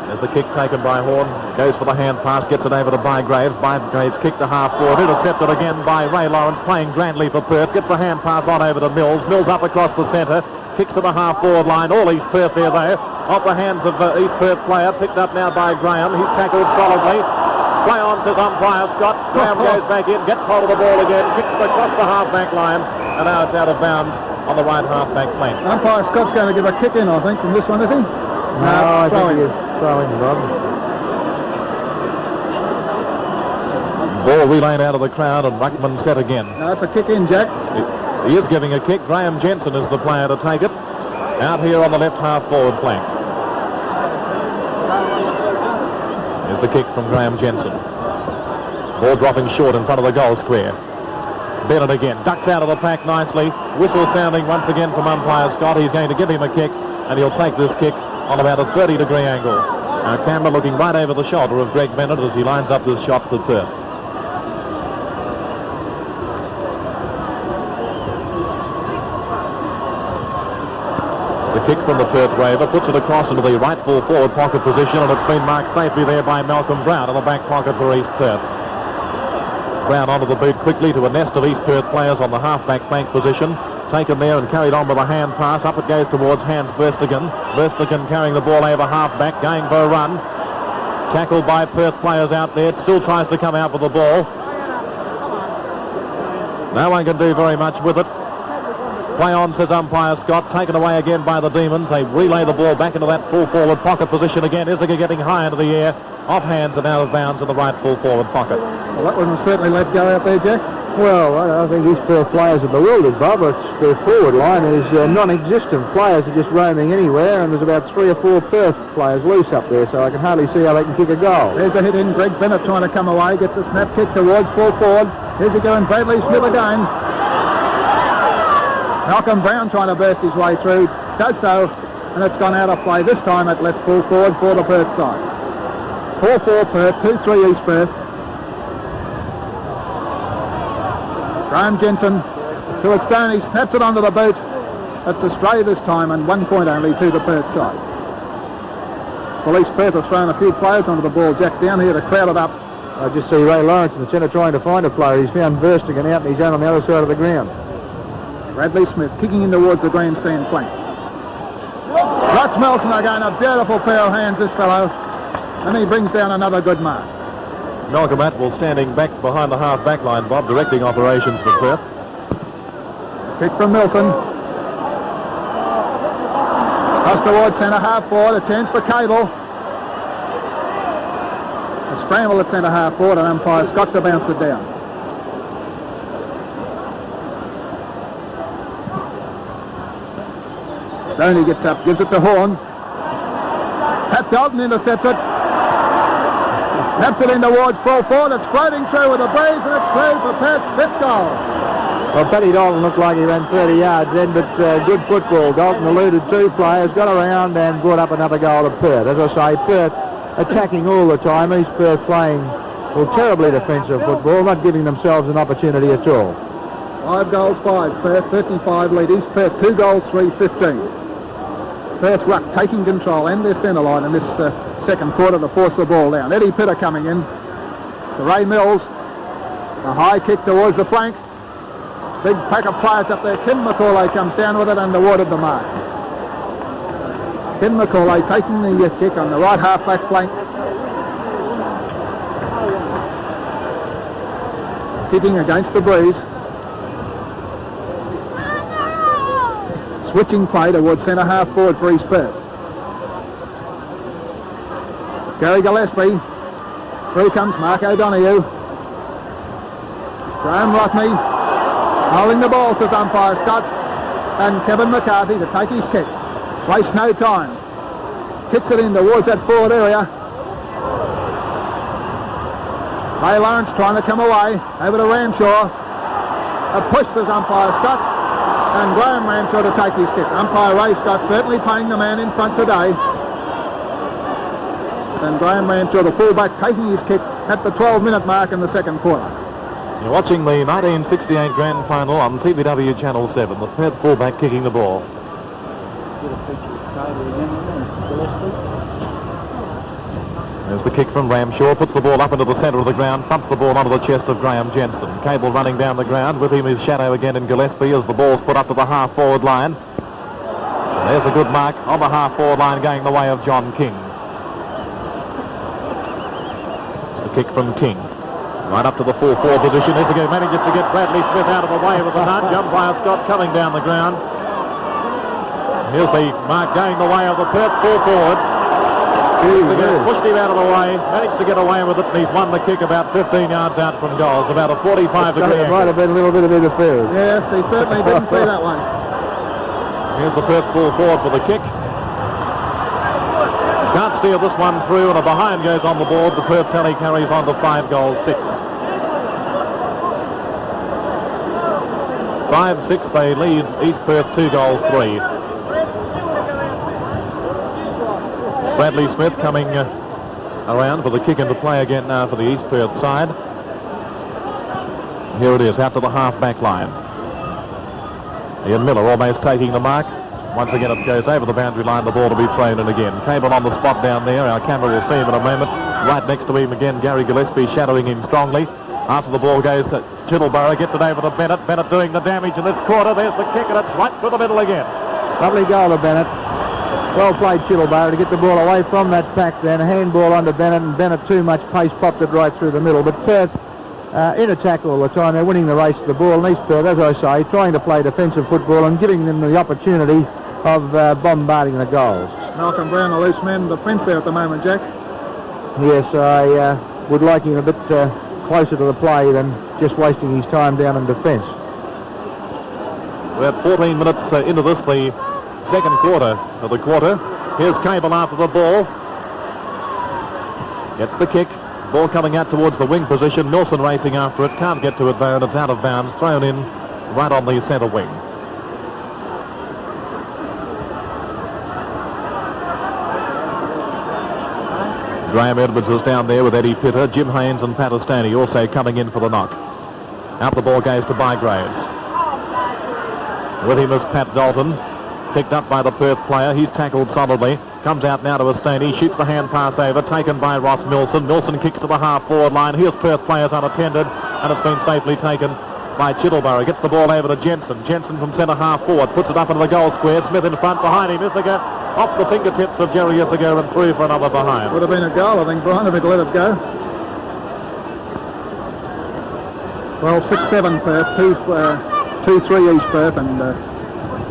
As the kick taken by Horn. Goes for the hand pass. Gets it over to Bygraves. Bygraves kick to half forward. Intercepted again by Ray Lawrence. Playing grandly for Perth. Gets the hand pass on over to Mills. Mills up across the centre. Kicks to the half forward line. All East Perth there though. Off the hands of East Perth player. Picked up now by Graham. He's tackled solidly. Play on, says umpire Scott. Graham goes back in. Gets hold of the ball again. Kicks it across the half-back line. And now it's out of bounds on the right half-back flank. Umpire Scott's going to give a kick in, I think, from this one, is he? No, I think he is throwing, Rob. Ball relayed out of the crowd and Ruckman set again. No, it's a kick in, Jack. He is giving a kick. Graham Jensen is the player to take it. Out here on the left half forward flank. Here's the kick from Graham Jensen. Ball dropping short in front of the goal square. Bennett again. Ducks out of the pack nicely. Whistle sounding once again from umpire Scott. He's going to give him a kick, and he'll take this kick on about a 30-degree angle. Now camera looking right over the shoulder of Greg Bennett as he lines up this shot for Perth. The kick from the Perth Waver puts it across into the right full forward pocket position, and it's been marked safely there by Malcolm Brown in the back pocket for East Perth. Brown onto the boot quickly to a nest of East Perth players on the half-back flank position. Taken there and carried on with a hand pass. Up it goes towards Hans Verstegen. Verstegen carrying the ball over half-back, going for a run. Tackled by Perth players out there. Still tries to come out with the ball. No one can do very much with it. Play on, says umpire Scott. Taken away again by the Demons. They relay the ball back into that full forward pocket position again. Issachar getting high into the air. Off hands and out of bounds in the right full forward pocket. Well, that one was certainly let go out there, Jack. Well, I think East Perth players are bewildered, Bob. It's their forward line is non-existent. Players are just roaming anywhere, and there's about 3 or 4 Perth players loose up there, so I can hardly see how they can kick a goal. There's a hit in. Greg Bennett trying to come away. Gets a snap kick towards full forward. Here's he going. Bradley Smith again. Malcolm Brown trying to burst his way through. Does so, and it's gone out of play this time at left full forward for the Perth side. 4-4 Perth, 2-3 East Perth. Graham Jensen to a stone. He snaps it onto the boot. It's a stray this time, and 1 point only to the Perth side. Police Perth have thrown a few players onto the ball, Jack, down here to crowd it up. I just see Ray Lawrence in the centre trying to find a player. He's found Verstigan out and he's out on the other side of the ground. Bradley Smith kicking in towards the grandstand flank. Russ Milson again, a beautiful pair of hands, this fellow. And he brings down another good mark. Malcolm Atwell standing back behind the half-back line, Bob, directing operations for Perth. Kick from Milson. Cross towards centre-half forward, a chance for Cable. A scramble at centre-half forward and umpire Scott to bounce it down. Stoney gets up, gives it to Horn. Pat Dalton intercepts it. Snaps it in towards full forward. It's floating through with a breeze and it's through for Pat's fifth goal. Well, Paddy Dalton looked like he ran 30 yards then, but good football. Dalton eluded two players, got around and brought up another goal to Perth. As I say, Perth attacking all the time. East Perth playing, well, terribly defensive football, not giving themselves an opportunity at all. 5 goals, 5. Perth 35 lead. East Perth 2 goals, 3, 15. Perth Ruck taking control and their centre line in this second quarter to force the ball down. Eddie Pitter coming in to Ray Mills. A high kick towards the flank. Big pack of players up there. Kim McCauley comes down with it and awarded the mark. Kim McCauley taking the kick on the right half-back flank. Kicking against the breeze. Switching play towards centre-half forward for East Perth. Gary Gillespie. Through comes Mark O'Donoghue. Graham Rodney. Holding the ball, says umpire Scott. And Kevin McCarthy to take his kick. Waste no time. Kicks it in towards that forward area. Ray Lawrence trying to come away. Over to Ramshaw. A push, says umpire Scott. And Graham Ramshaw to take his kick. Umpire Ray Scott certainly playing the man in front today. And Graham Ramshaw, the fullback, taking his kick at the 12-minute mark in the second quarter. You're watching the 1968 Grand Final on TVW Channel 7. The Perth fullback kicking the ball. There's the kick from Ramshaw, puts the ball up into the centre of the ground, thumps the ball onto the chest of Graham Jensen. Cable running down the ground, with him his shadow again in Gillespie as the ball's put up to the half-forward line. And there's a good mark on the half-forward line going the way of John King. It's the kick from King. Right up to the 4-4 position. Isago manages to get Bradley Smith out of the way with the nudge. Umpire Scott coming down the ground. Here's the mark going the way of the Perth full forward. Pushed him out of the way, managed to get away with it, and he's won the kick about 15 yards out from goal. It's about a 45-degree angle. It might have been a little bit of interference. Yes, he certainly didn't see that one. Here's the Perth full forward for the kick. Can't steer this one through, and a behind goes on the board. The Perth tally carries on to 5 goals, 6. 5-6, they lead East Perth 2 goals, 3. Bradley Smith coming around for the kick into play again now for the East Perth side. Here it is, out to the half-back line. Ian Miller almost taking the mark. Once again it goes over the boundary line, the ball to be thrown in again. Cable on the spot down there, our camera will see him in a moment. Right next to him again, Gary Gillespie shadowing him strongly. After the ball goes to Chiddleburrow, gets it over to Bennett. Bennett doing the damage in this quarter. There's the kick and it's right through the middle again. Lovely goal to Bennett. Well played Chiddleburrow to get the ball away from that pack then. Handball under Bennett, and Bennett too much pace, popped it right through the middle. But Perth in attack all the time. They're winning the race to the ball. And East Perth, as I say, trying to play defensive football and giving them the opportunity of bombarding the goals. Malcolm Brown, a loose man in the fence there at the moment, Jack. Yes, I would like him a bit closer to the play than just wasting his time down in defence. We're 14 minutes into this, the second quarter of the quarter. Here's Cable after the ball. Gets the kick. Ball coming out towards the wing position. Milson racing after it. Can't get to it though, and it's out of bounds. Thrown in right on the centre wing. Graham Edwards is down there with Eddie Pitter. Jim Haynes and Pat Astoni also coming in for the knock. Out the ball goes to Bygraves. With him is Pat Dalton. Picked up by the Perth player. He's tackled solidly. Comes out now to Estaney, shoots the hand pass over, taken by Ross Milson. Milson kicks to the half-forward line. Here's Perth players unattended, and it's been safely taken by Chittleburrow. Gets the ball over to Jensen. Jensen from centre half-forward, puts it up into the goal square. Smith in front, behind him. Issager off the fingertips of Jerry Issager and through for another behind. Would have been a goal, I think, Brian, if he'd let it go. Well, 6-7 Perth, 2-3 East Perth, and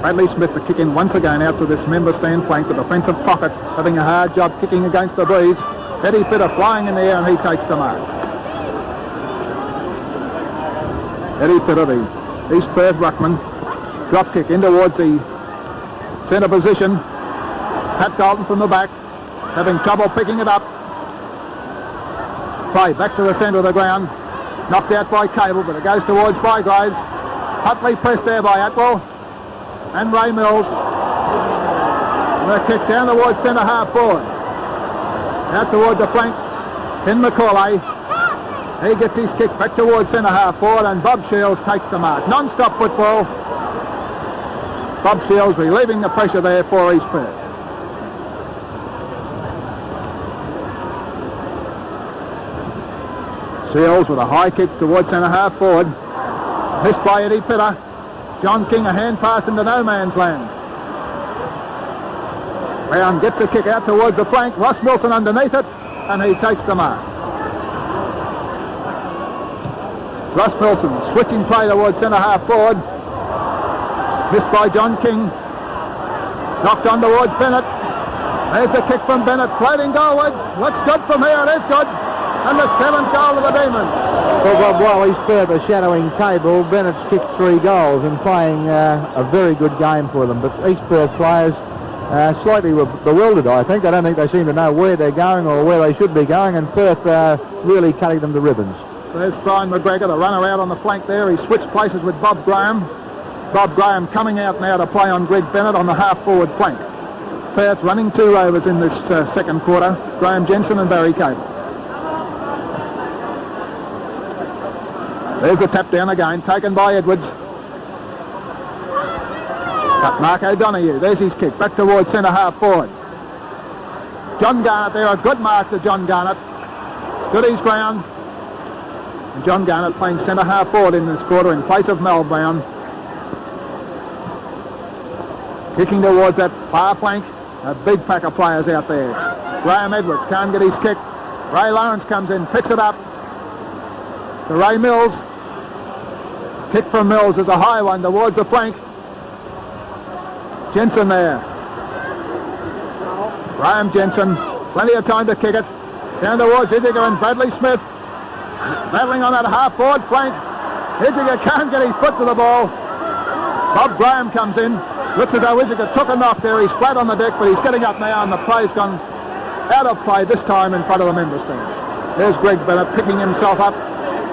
Bradley Smith to kick in once again out to this member stand flank. The defensive pocket having a hard job kicking against the breeze. Eddie Pitter flying in the air, and he takes the mark. Eddie Pitter, the East Perth ruckman, drop kick in towards the centre position. Pat Dalton from the back, having trouble picking it up. Play back to the centre of the ground. Knocked out by Cable, but it goes towards Bygraves. Hutley pressed there by Atwell and Ray Mills. And a kick down towards centre half forward. Out towards the flank, Ken McCauley. He gets his kick back towards centre half forward, and Bob Shields takes the mark. Non-stop football. Bob Shields relieving the pressure there for East Perth. Shields with a high kick towards centre half forward. Missed by Eddie Pitter. John King a hand pass into no man's land. Brown gets a kick out towards the flank. Ross Wilson underneath it, and he takes the mark. Ross Wilson switching play towards centre half forward. Missed by John King. Knocked on towards Bennett. There's a kick from Bennett, floating goalwards. Looks good from here, it is good. And the 7th goal of the Demons. Well, while East Perth are shadowing Cable, Bennett's kicked 3 goals and playing a very good game for them. But East Perth players slightly bewildered, I think. I don't think they seem to know where they're going or where they should be going, and Perth really cutting them to ribbons. There's Brian McGregor, the runner out on the flank there. He switched places with Bob Graham. Bob Graham coming out now to play on Greg Bennett on the half-forward flank. Perth running 2 overs in this second quarter. Graham Jensen and Barry Cable. There's a tap down again, taken by Edwards. But Mark O'Donoghue, there's his kick, back towards centre half forward. John Garnett there, a good mark to John Garnett. Stood his ground. And John Garnett playing centre half forward in this quarter in place of Mel Brown. Kicking towards that far flank. A big pack of players out there. Graham Edwards can't get his kick. Ray Lawrence comes in, picks it up. To Ray Mills. Kick from Mills is a high one towards the flank. Jensen there. Graham Jensen, plenty of time to kick it. Down towards Issager and Bradley Smith. Battling on that half-forward flank. Issager can't get his foot to the ball. Bob Graham comes in. Looks as though Issager took a knock there. He's flat on the deck, but he's getting up now, and the play's gone out of play this time in front of the member stand. There's Greg Bennett picking himself up.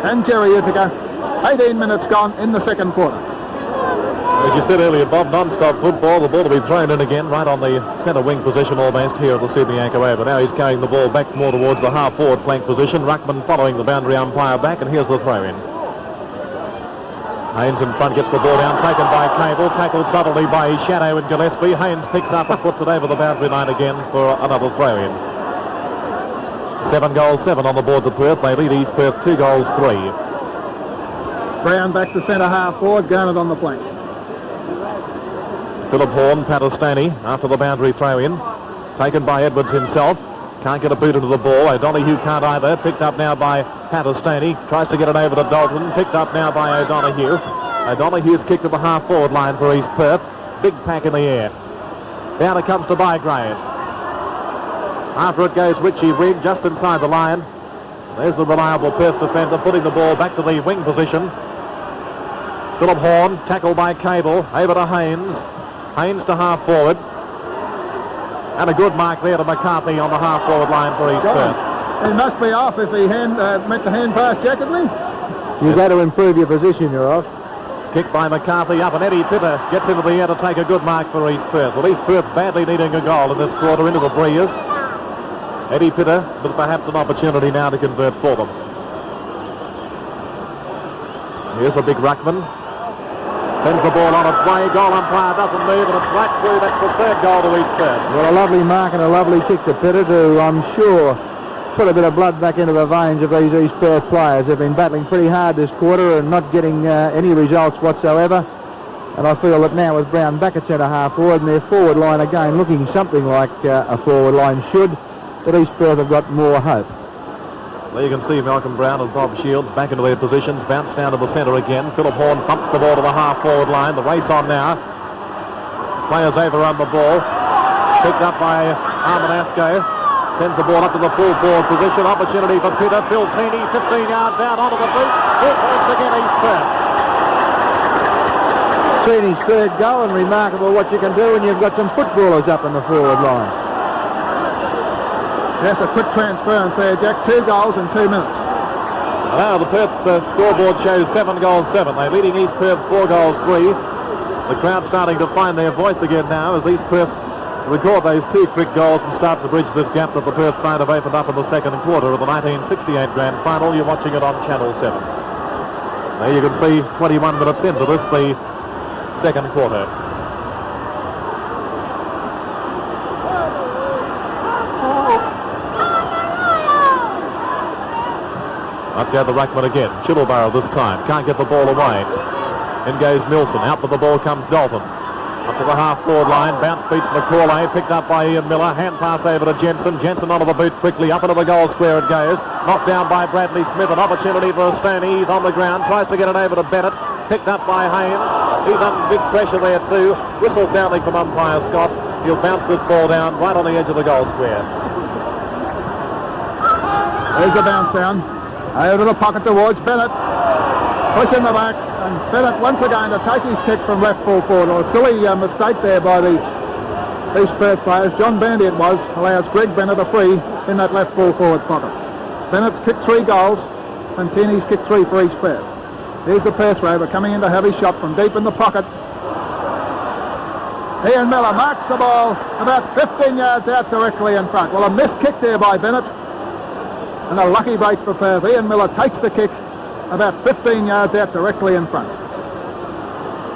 And Jerry Issager. 18 minutes gone in the second quarter. As you said earlier, Bob, non-stop football. The ball to be thrown in again right on the centre wing position almost here at the Sydney Anchor Oval. Now he's carrying the ball back more towards the half-forward flank position. Ruckman following the boundary umpire back, and here's the throw-in. Haynes in front gets the ball down, taken by Cable, tackled subtly by his shadow in Gillespie. Haynes picks up and puts it over the boundary line again for another throw-in. 7 goals, 7 on the board to Perth. They lead East Perth 2 goals, 3. Brown back to centre half forward, Garnett on the flank. Philip Horn, Patastani after the boundary throw-in. Taken by Edwards himself. Can't get a boot into the ball. O'Donoghue can't either. Picked up now by Patastani. Tries to get it over to Dalton. Picked up now by O'Donoghue. O'Donoghue's kicked to the half-forward line for East Perth. Big pack in the air. Down it comes to Bygraves. After it goes Richie Reed just inside the line. There's the reliable Perth defender putting the ball back to the wing position. Philip Horn, tackled by Cable, over to Haynes. Haynes to half forward. And a good mark there to McCarthy on the half forward line for East Perth. He must be off if he meant to hand pass Jacketney. You've got to improve your position, you're off. Kick by McCarthy up, and Eddie Pitter gets into the air to take a good mark for East Perth. Well, East Perth badly needing a goal in this quarter into the breeze. Eddie Pitter, but perhaps an opportunity now to convert for them. Here's a big ruckman. Sends the ball on its way. Goal umpire doesn't move, and it's right through. That's the third goal to East Perth. Well, a lovely mark and a lovely kick to Pettit, who I'm sure put a bit of blood back into the veins of these East Perth players. They've been battling pretty hard this quarter and not getting any results whatsoever. And I feel that now with Brown back at centre-half forward and their forward line again looking something like a forward line should, that East Perth have got more hope. There you can see Malcolm Brown and Bob Shields back into their positions, bounce down to the centre again. Philip Horn pumps the ball to the half-forward line. The race on now. Players overrun the ball. Picked up by Armanasco. Sends the ball up to the full-forward position. Opportunity for Peter. Phil Tini, 15 yards out onto the boot. 4 points again, East Perth. Tini's third goal, and remarkable what you can do when you've got some footballers up in the forward line. Yes, a quick transference there, Jack. 2 goals in 2 minutes. Now the Perth scoreboard shows 7 goals 7. They're leading East Perth 4 goals 3. The crowd starting to find their voice again now as East Perth record those 2 quick goals and start to bridge this gap that the Perth side have opened up in the second quarter of the 1968 Grand Final. You're watching it on Channel 7. There you can see 21 minutes into this, the second quarter. Up there the ruckman again. Chittlebarrow this time. Can't get the ball away. In goes Milson. Out with the ball comes Dalton. Up to the half-forward line. Bounce beats McCauley. Picked up by Ian Miller. Hand pass over to Jensen. Jensen onto the boot quickly. Up into the goal square it goes. Knocked down by Bradley Smith. An opportunity for a Stoney. He's on the ground. Tries to get it over to Bennett. Picked up by Haynes. He's under big pressure there too. Whistle sounding from umpire Scott. He'll bounce this ball down right on the edge of the goal square. There's the bounce down. Over to the pocket towards Bennett. Push in the back, and Bennett once again to take his kick from left full forward. A silly mistake there by the East Perth players. John Bandy it was, allows Greg Bennett a free in that left full forward pocket. Bennett's kicked 3 goals, and Tierney's kicked 3 for East Perth. Here's the Perth rover coming in to have his shot from deep in the pocket. Ian Miller marks the ball about 15 yards out directly in front. Well, a missed kick there by Bennett. And a lucky break for Perth. Ian Miller takes the kick about 15 yards out directly in front.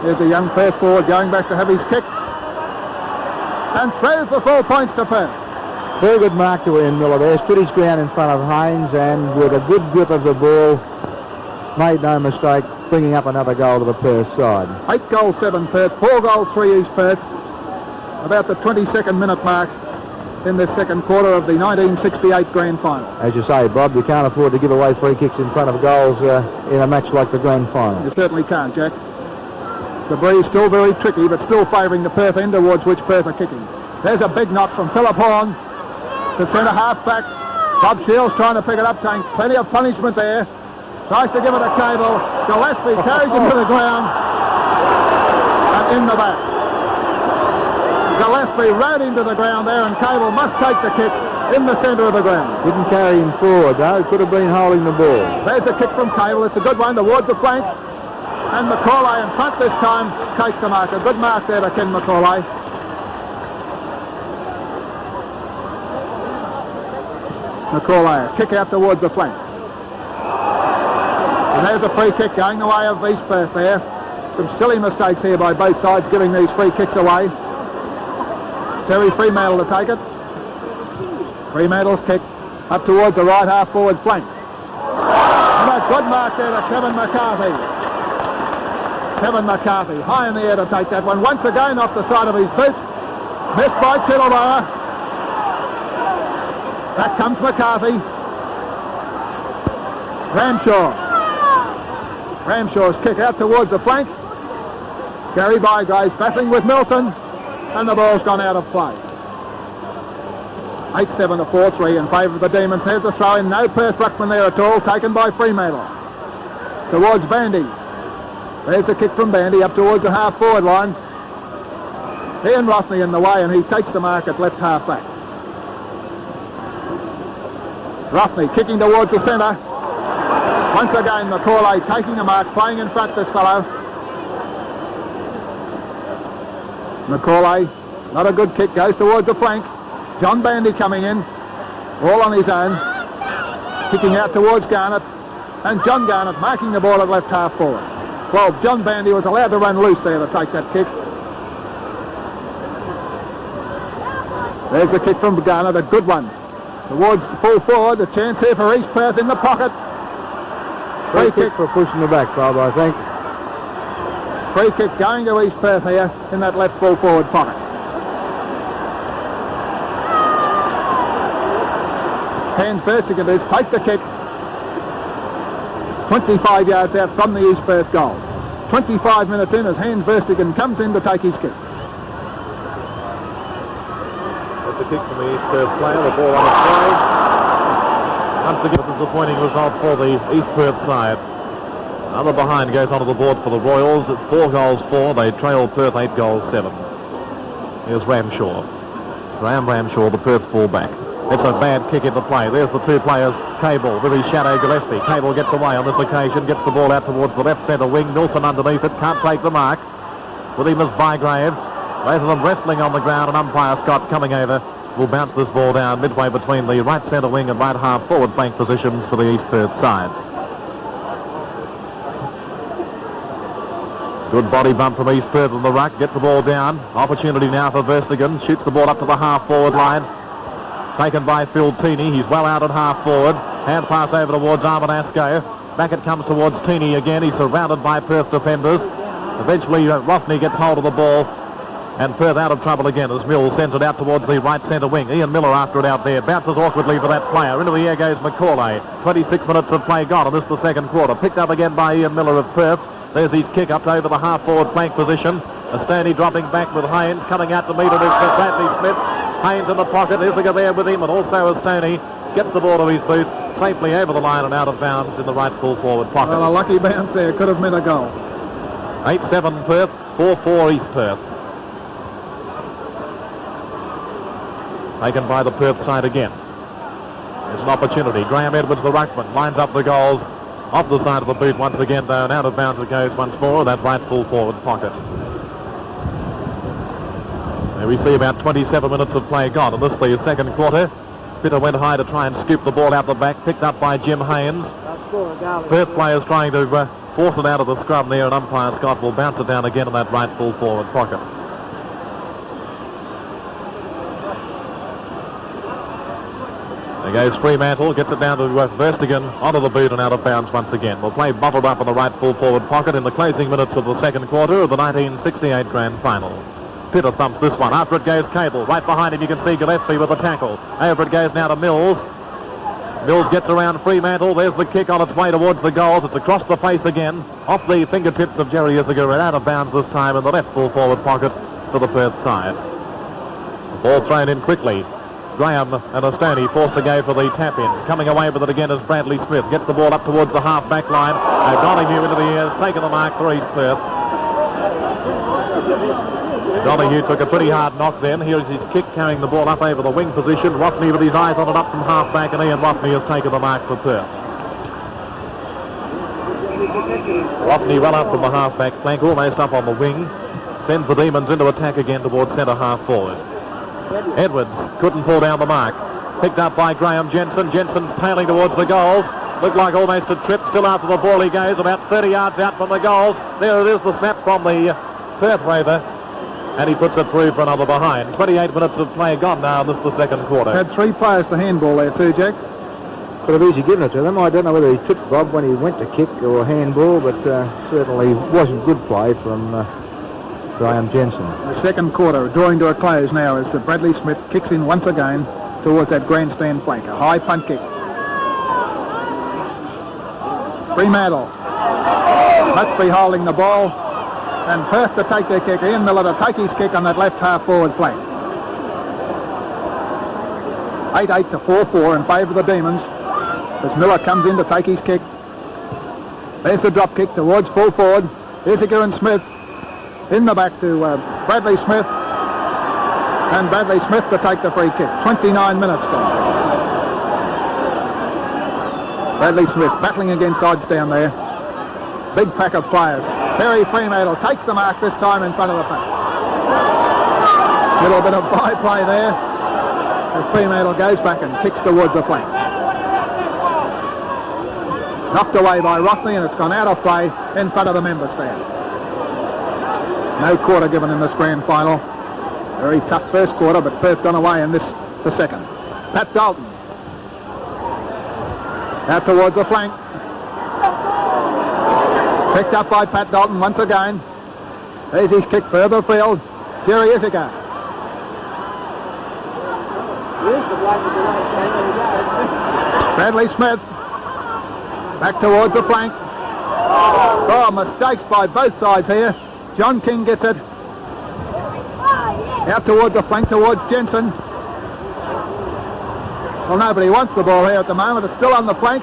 Here's a young Perth forward going back to have his kick. And throws the 4 points to Perth. Very good mark to Ian Miller there. Stood his ground in front of Haynes and with a good grip of the ball, made no mistake, bringing up another goal to the Perth side. 8 goals 7 Perth, 4 goals 3 East Perth. About the 22nd minute mark in this second quarter of the 1968 Grand Final. As you say, Bob, you can't afford to give away free kicks in front of goals in a match like the Grand Final. You certainly can't, Jack. The breeze still very tricky, but still favouring the Perth end towards which Perth are kicking. There's a big knock from Philip Horn to centre half back. Bob Shields trying to pick it up, taking plenty of punishment there. Tries to give it a cable. Gillespie carries him to the ground and in the back. Gillespie ran into the ground there, and Cable must take the kick in the centre of the ground. Didn't carry him forward, though. Could have been holding the ball. There's a kick from Cable. It's a good one towards the flank. And McCauley in front this time takes the mark. A good mark there to Ken McCauley. McCauley, a kick out towards the flank. And there's a free kick going the way of East Perth there. Some silly mistakes here by both sides giving these free kicks away. Terry Fremantle to take it. Fremantle's kick up towards the right half forward flank. And a good mark there to Kevin McCarthy. Kevin McCarthy high in the air to take that one. Once again off the side of his boot. Missed by Chittlebarrow. Back comes McCarthy. Ramshaw's kick out towards the flank. Gary Bygraves battling with Milson. And the ball's gone out of play. 8-7 to 4-3 in favour of the Demons. Here's the throw in. No Perth ruckman there at all. Taken by Fremantle. Towards Bandy. There's a kick from Bandy up towards the half-forward line. Ian Rothney in the way, and he takes the mark at left half-back. Rothney kicking towards the centre. Once again, McCauley taking the mark, playing in front this fellow. McCauley, not a good kick, goes towards the flank. John Bandy coming in, all on his own. Kicking out towards Garnett. And John Garnett marking the ball at left half forward. Well, John Bandy was allowed to run loose there to take that kick. There's a kick from Garner, a good one. Towards full forward, a chance here for East Perth in the pocket. Free kick for pushing the back, Bob, I think. Free kick going to East Perth here in that left full forward pocket. Hans Verstigan does take the kick. 25 yards out from the East Perth goal. 25 minutes in as Hans Verstigan comes in to take his kick. That's the kick from the East Perth player, the ball on its way. Once again, a disappointing result for the East Perth side. Another behind goes onto the board for the Royals. It's 4-4. They trail Perth 8-7. Here's Ramshaw. Graham Ramshaw, the Perth fullback. It's a bad kick into play. There's the two players. Cable with his shadow Gillespie. Cable gets away on this occasion, gets the ball out towards the left centre wing. Nilsson underneath it, can't take the mark. With him is Bygraves. Both of them wrestling on the ground, and umpire Scott coming over will bounce this ball down midway between the right centre wing and right half forward flank positions for the East Perth side. Good body bump from East Perth in the ruck. Get the ball down. Opportunity now for Verstigan. Shoots the ball up to the half forward line. Taken by Phil Teeney. He's well out at half forward. Hand pass over towards Armin Asco. Back it comes towards Teeney again. He's surrounded by Perth defenders. Eventually Rothney gets hold of the ball. And Perth out of trouble again as Mills sends it out towards the right centre wing. Ian Miller after it out there. Bounces awkwardly for that player. Into the air goes McCauley. 26 minutes of play gone, and this is the second quarter. Picked up again by Ian Miller of Perth. There's his kick up over the half-forward flank position. Stoney dropping back with Haynes. Coming out to meet it is Bradley Smith. Haynes in the pocket. Isiger there with him, and also Stoney gets the ball to his boot. Safely over the line and out of bounds in the right full forward pocket. Well, a lucky bounce there. Could have meant a goal. 8-7 Perth. 4-4 East Perth. Taken by the Perth side again. There's an opportunity. Graham Edwards, the ruckman, lines up the goals. Off the side of the boot once again, though, and out of bounds it goes once more, that right full forward pocket. There we see about 27 minutes of play gone, and this the second quarter. Bitter went high to try and scoop the ball out the back, picked up by Jim Haynes. Perth players trying to force it out of the scrum there, and umpire Scott will bounce it down again in that right full forward pocket. There goes Fremantle, gets it down to Verstigan, onto the boot and out of bounds once again. We'll play bottled up in the right full forward pocket in the closing minutes of the second quarter of the 1968 Grand Final. Pitter thumps this one. After it goes Cable. Right behind him you can see Gillespie with the tackle. Over it goes now to Mills. Mills gets around Fremantle. There's the kick on its way towards the goals. It's across the face again. Off the fingertips of Jerry Isiger and out of bounds this time in the left full forward pocket for the Perth side. The ball thrown in quickly. Graham and Stoney forced to go for the tap-in. Coming away with it again is Bradley Smith. Gets the ball up towards the half-back line. O'Donoghue into the air has taken the mark for East Perth. O'Donoghue took a pretty hard knock then. Here's his kick carrying the ball up over the wing position. Rothney with his eyes on it up from half-back, and Ian Rothney has taken the mark for Perth. Rothney run up from the half-back flank, almost up on the wing. Sends the Demons into attack again towards centre half forward. Edwards couldn't pull down the mark. Picked up by Graham Jensen. Jensen's tailing towards the goals. Looked like almost a trip. Still after the ball he goes. About 30 yards out from the goals. There it is, the snap from the Perth Raver. And he puts it through for another behind. 28 minutes of play gone now. This is the second quarter. Had three players to handball there too, Jack. Could have easily given it to them. I don't know whether he tripped Bob when he went to kick or handball, but certainly wasn't good play from Graham Jensen. The second quarter drawing to a close now as Bradley Smith kicks in once again towards that grandstand flank. A high punt kick. Fremantle must be holding the ball, and Perth to take their kick. Ian Miller to take his kick on that left half forward flank. 8-8 to 4-4 in favour of the Demons as Miller comes in to take his kick. There's the drop kick towards full forward. Isiger and Smith in the back to Bradley Smith, and Bradley Smith to take the free kick. 29 minutes gone. Bradley Smith battling against odds down there. Big pack of players. Terry Fremantle takes the mark this time in front of the pack. Little bit of byplay there as Fremantle goes back and kicks towards the flank. Knocked away by Rothney, and it's gone out of play in front of the member stand. No quarter given in this grand final. Very tough first quarter, but Perth gone away in the second. Pat Dalton. Out towards the flank. Picked up by Pat Dalton once again. There's his kick further field. Jerry Isiger. Bradley Smith. Back towards the flank. Oh, mistakes by both sides here. John King gets it. Out towards the flank, towards Jensen. Well, nobody wants the ball here at the moment. It's still on the flank.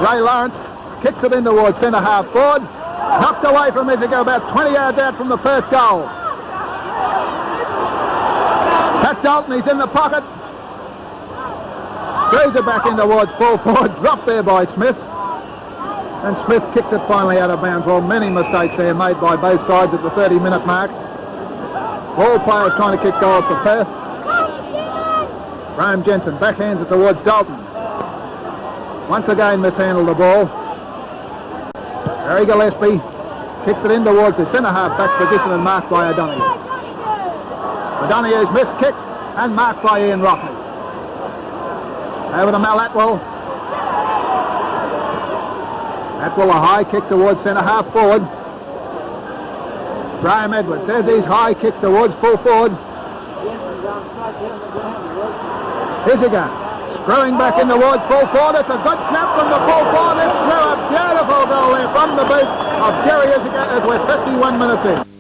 Ray Lawrence kicks it in towards centre half forward. Knocked away from Isiger, about 20 yards out from the Perth goal. Pat Dalton, he's in the pocket. Throws it back in towards full forward. Dropped there by Smith. And Smith kicks it finally out of bounds. Well, many mistakes there made by both sides at the 30-minute mark. All players trying to kick goals for Perth. Graham Jensen backhands it towards Dalton. Once again mishandled the ball. Harry Gillespie kicks it in towards the centre-half back position and marked by O'Donoghue. O'Donoghue's missed kick and marked by Ian Rothney. Over to Mal Atwell. Atwell a high kick towards centre-half forward. Graham Edwards, there's his high kick towards full forward. Isiger screwing back in towards full forward. It's a good snap from the full forward. It's through a beautiful goal there from the boot of Jerry Isiger as we're 51 minutes in.